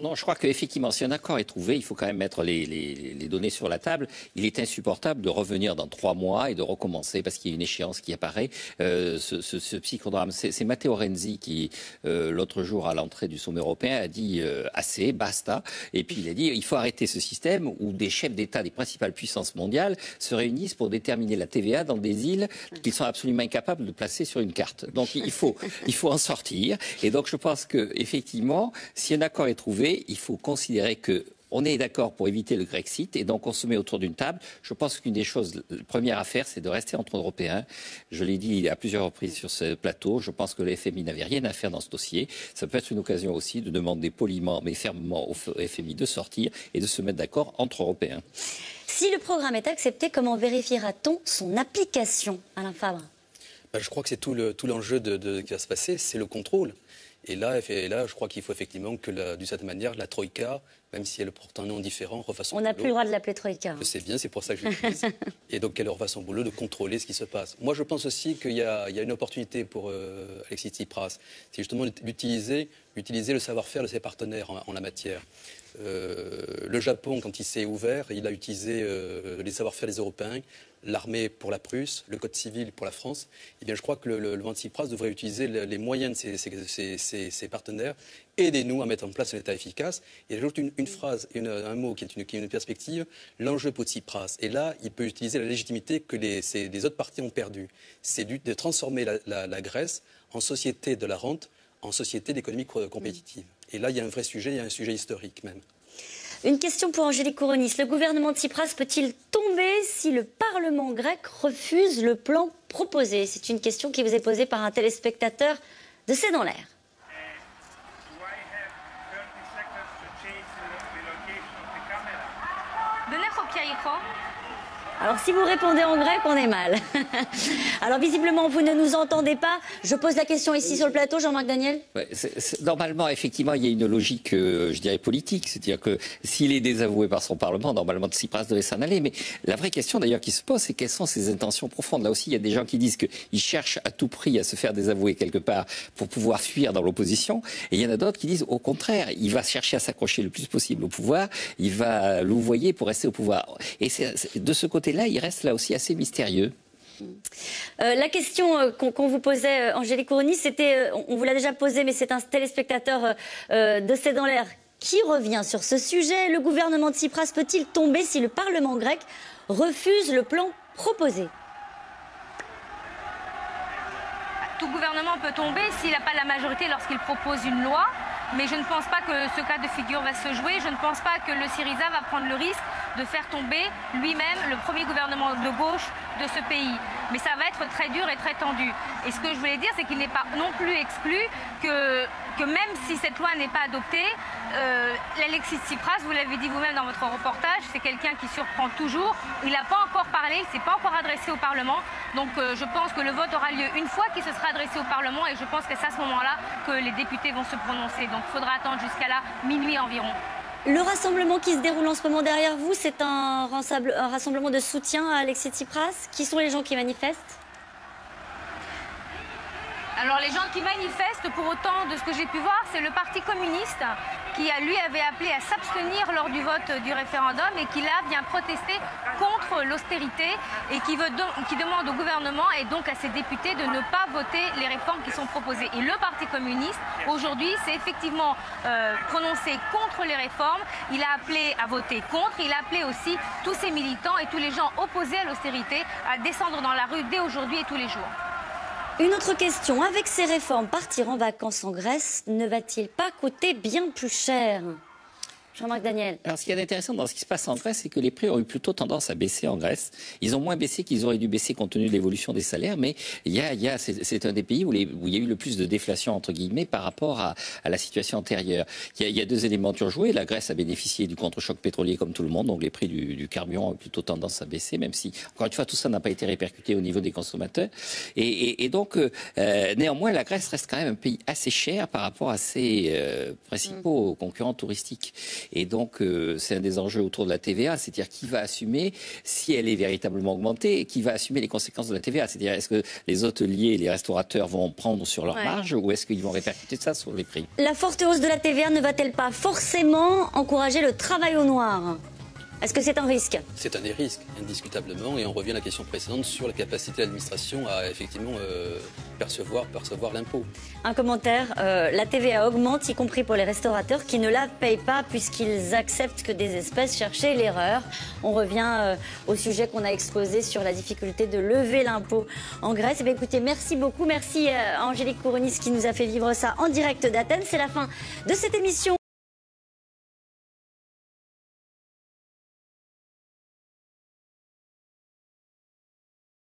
Non, je crois qu'effectivement, si un accord est trouvé, il faut quand même mettre les données sur la table. Il est insupportable de revenir dans 3 mois et de recommencer parce qu'il y a une échéance qui apparaît. Ce psychodrame, c'est Matteo Renzi qui, l'autre jour à l'entrée du sommet européen, a dit assez, basta. Et puis il a dit il faut arrêter ce système où des chefs d'État des principales puissances mondiales se réunissent pour déterminer la TVA dans des îles qu'ils sont absolument incapables de placer sur une carte. Donc il faut en sortir. Et donc je pense qu'effectivement, si un accord est trouvé, il faut considérer qu'on est d'accord pour éviter le Grexit et donc on se met autour d'une table. Je pense qu'une des choses premières à faire, c'est de rester entre Européens. Je l'ai dit à plusieurs reprises sur ce plateau, je pense que le FMI n'avait rien à faire dans ce dossier. Ça peut être une occasion aussi de demander poliment mais fermement au FMI de sortir et de se mettre d'accord entre Européens. Si le programme est accepté, comment vérifiera-t-on son application, Alain Fabre? Je crois que c'est tout l'enjeu qui va se passer, c'est le contrôle. Et là, je crois qu'il faut effectivement que, d'une certaine manière, la Troïka, même si elle porte un nom différent, refasse son boulot. On n'a plus le droit de l'appeler Troïka. Je sais bien, c'est pour ça que je l'utilise. Et donc, qu'elle refasse son boulot de contrôler ce qui se passe. Moi, je pense aussi qu'il y a une opportunité pour Alexis Tsipras. C'est justement d'utiliser le savoir-faire de ses partenaires en la matière. Le Japon, quand il s'est ouvert, il a utilisé les savoir-faire des Européens l'armée pour la Prusse, le code civil pour la France, eh bien, je crois que le gouvernement de Tsipras devrait utiliser les moyens de ses partenaires. Aidez-nous à mettre en place un État efficace. Et j'ajoute une phrase, un mot qui est une perspective, l'enjeu pour Tsipras. Et là, il peut utiliser la légitimité que les autres partis ont perdue. C'est de transformer la Grèce en société de la rente, en société d'économie compétitive. Et là, il y a un vrai sujet, il y a un sujet historique même. Une question pour Angélique Kouronis. Le gouvernement de Tsipras peut-il tomber si le Parlement grec refuse le plan proposé? C'est une question qui vous est posée par un téléspectateur de C'est dans l'air. Alors si vous répondez en grec, on est mal. Alors visiblement, vous ne nous entendez pas. Je pose la question ici sur le plateau, Jean-Marc Daniel. Ouais, normalement, effectivement, il y a une logique, je dirais, politique. C'est-à-dire que s'il est désavoué par son Parlement, normalement, Tsipras devait s'en aller. Mais la vraie question, d'ailleurs, qui se pose, c'est quelles sont ses intentions profondes. Là aussi, il y a des gens qui disent qu'il cherche à tout prix à se faire désavouer quelque part pour pouvoir fuir dans l'opposition. Et il y en a d'autres qui disent, au contraire, il va chercher à s'accrocher le plus possible au pouvoir. Il va louvoyer pour rester au pouvoir. Et de ce côté-là, il reste là aussi assez mystérieux. La question qu'on vous posait, Angélique Kouronis, c'était, on vous l'a déjà posée, mais c'est un téléspectateur de C'est dans l'air qui revient sur ce sujet. Le gouvernement de Tsipras peut-il tomber si le Parlement grec refuse le plan proposé? Tout gouvernement peut tomber s'il n'a pas la majorité lorsqu'il propose une loi. Mais je ne pense pas que ce cas de figure va se jouer. Je ne pense pas que le Syriza va prendre le risque de faire tomber lui-même le premier gouvernement de gauche de ce pays. Mais ça va être très dur et très tendu. Et ce que je voulais dire, c'est qu'il n'est pas non plus exclu que même si cette loi n'est pas adoptée, Alexis Tsipras, vous l'avez dit vous-même dans votre reportage, c'est quelqu'un qui surprend toujours. Il n'a pas encore parlé, il ne s'est pas encore adressé au Parlement. Donc je pense que le vote aura lieu une fois qu'il se sera adressé au Parlement. Et je pense que c'est à ce moment-là que les députés vont se prononcer. Donc il faudra attendre jusqu'à là, minuit environ. Le rassemblement qui se déroule en ce moment derrière vous, c'est un rassemblement de soutien à Alexis Tsipras. Qui sont les gens qui manifestent? Alors les gens qui manifestent, pour autant de ce que j'ai pu voir, c'est le Parti communiste qui, lui, avait appelé à s'abstenir lors du vote du référendum et qui, là, vient protester contre l'austérité et qui demande au gouvernement et donc à ses députés de ne pas voter les réformes qui sont proposées. Et le Parti communiste, aujourd'hui, s'est effectivement prononcé contre les réformes. Il a appelé à voter contre. Il a appelé aussi tous ses militants et tous les gens opposés à l'austérité à descendre dans la rue dès aujourd'hui et tous les jours. Une autre question, avec ces réformes, partir en vacances en Grèce ne va-t-il pas coûter bien plus cher? Jean-Marc Daniel. Alors, ce qui est intéressant dans ce qui se passe en Grèce, c'est que les prix ont eu plutôt tendance à baisser en Grèce. Ils ont moins baissé qu'ils auraient dû baisser compte tenu de l'évolution des salaires, mais c'est un des pays où il y a eu le plus de déflation, entre guillemets, par rapport à la situation antérieure. Il y a deux éléments qui ont joué. La Grèce a bénéficié du contre-choc pétrolier comme tout le monde, donc les prix du carburant ont plutôt tendance à baisser, même si, encore une fois, tout ça n'a pas été répercuté au niveau des consommateurs. Et donc, néanmoins, la Grèce reste quand même un pays assez cher par rapport à ses principaux concurrents touristiques. Et donc, c'est un des enjeux autour de la TVA, c'est-à-dire qui va assumer, si elle est véritablement augmentée, qui va assumer les conséquences de la TVA. C'est-à-dire, est-ce que les hôteliers et les restaurateurs vont prendre sur leur marge ou est-ce qu'ils vont répercuter ça sur les prix? La forte hausse de la TVA ne va-t-elle pas forcément encourager le travail au noir? Est-ce que c'est un risque? C'est un des risques, indiscutablement, et on revient à la question précédente sur la capacité de l'administration à effectivement percevoir l'impôt. Un commentaire, la TVA augmente, y compris pour les restaurateurs qui ne la payent pas puisqu'ils acceptent que des espèces cherchent l'erreur. On revient au sujet qu'on a exposé sur la difficulté de lever l'impôt en Grèce. Eh bien, écoutez, merci beaucoup, merci à Angélique Kouronis qui nous a fait vivre ça en direct d'Athènes. C'est la fin de cette émission.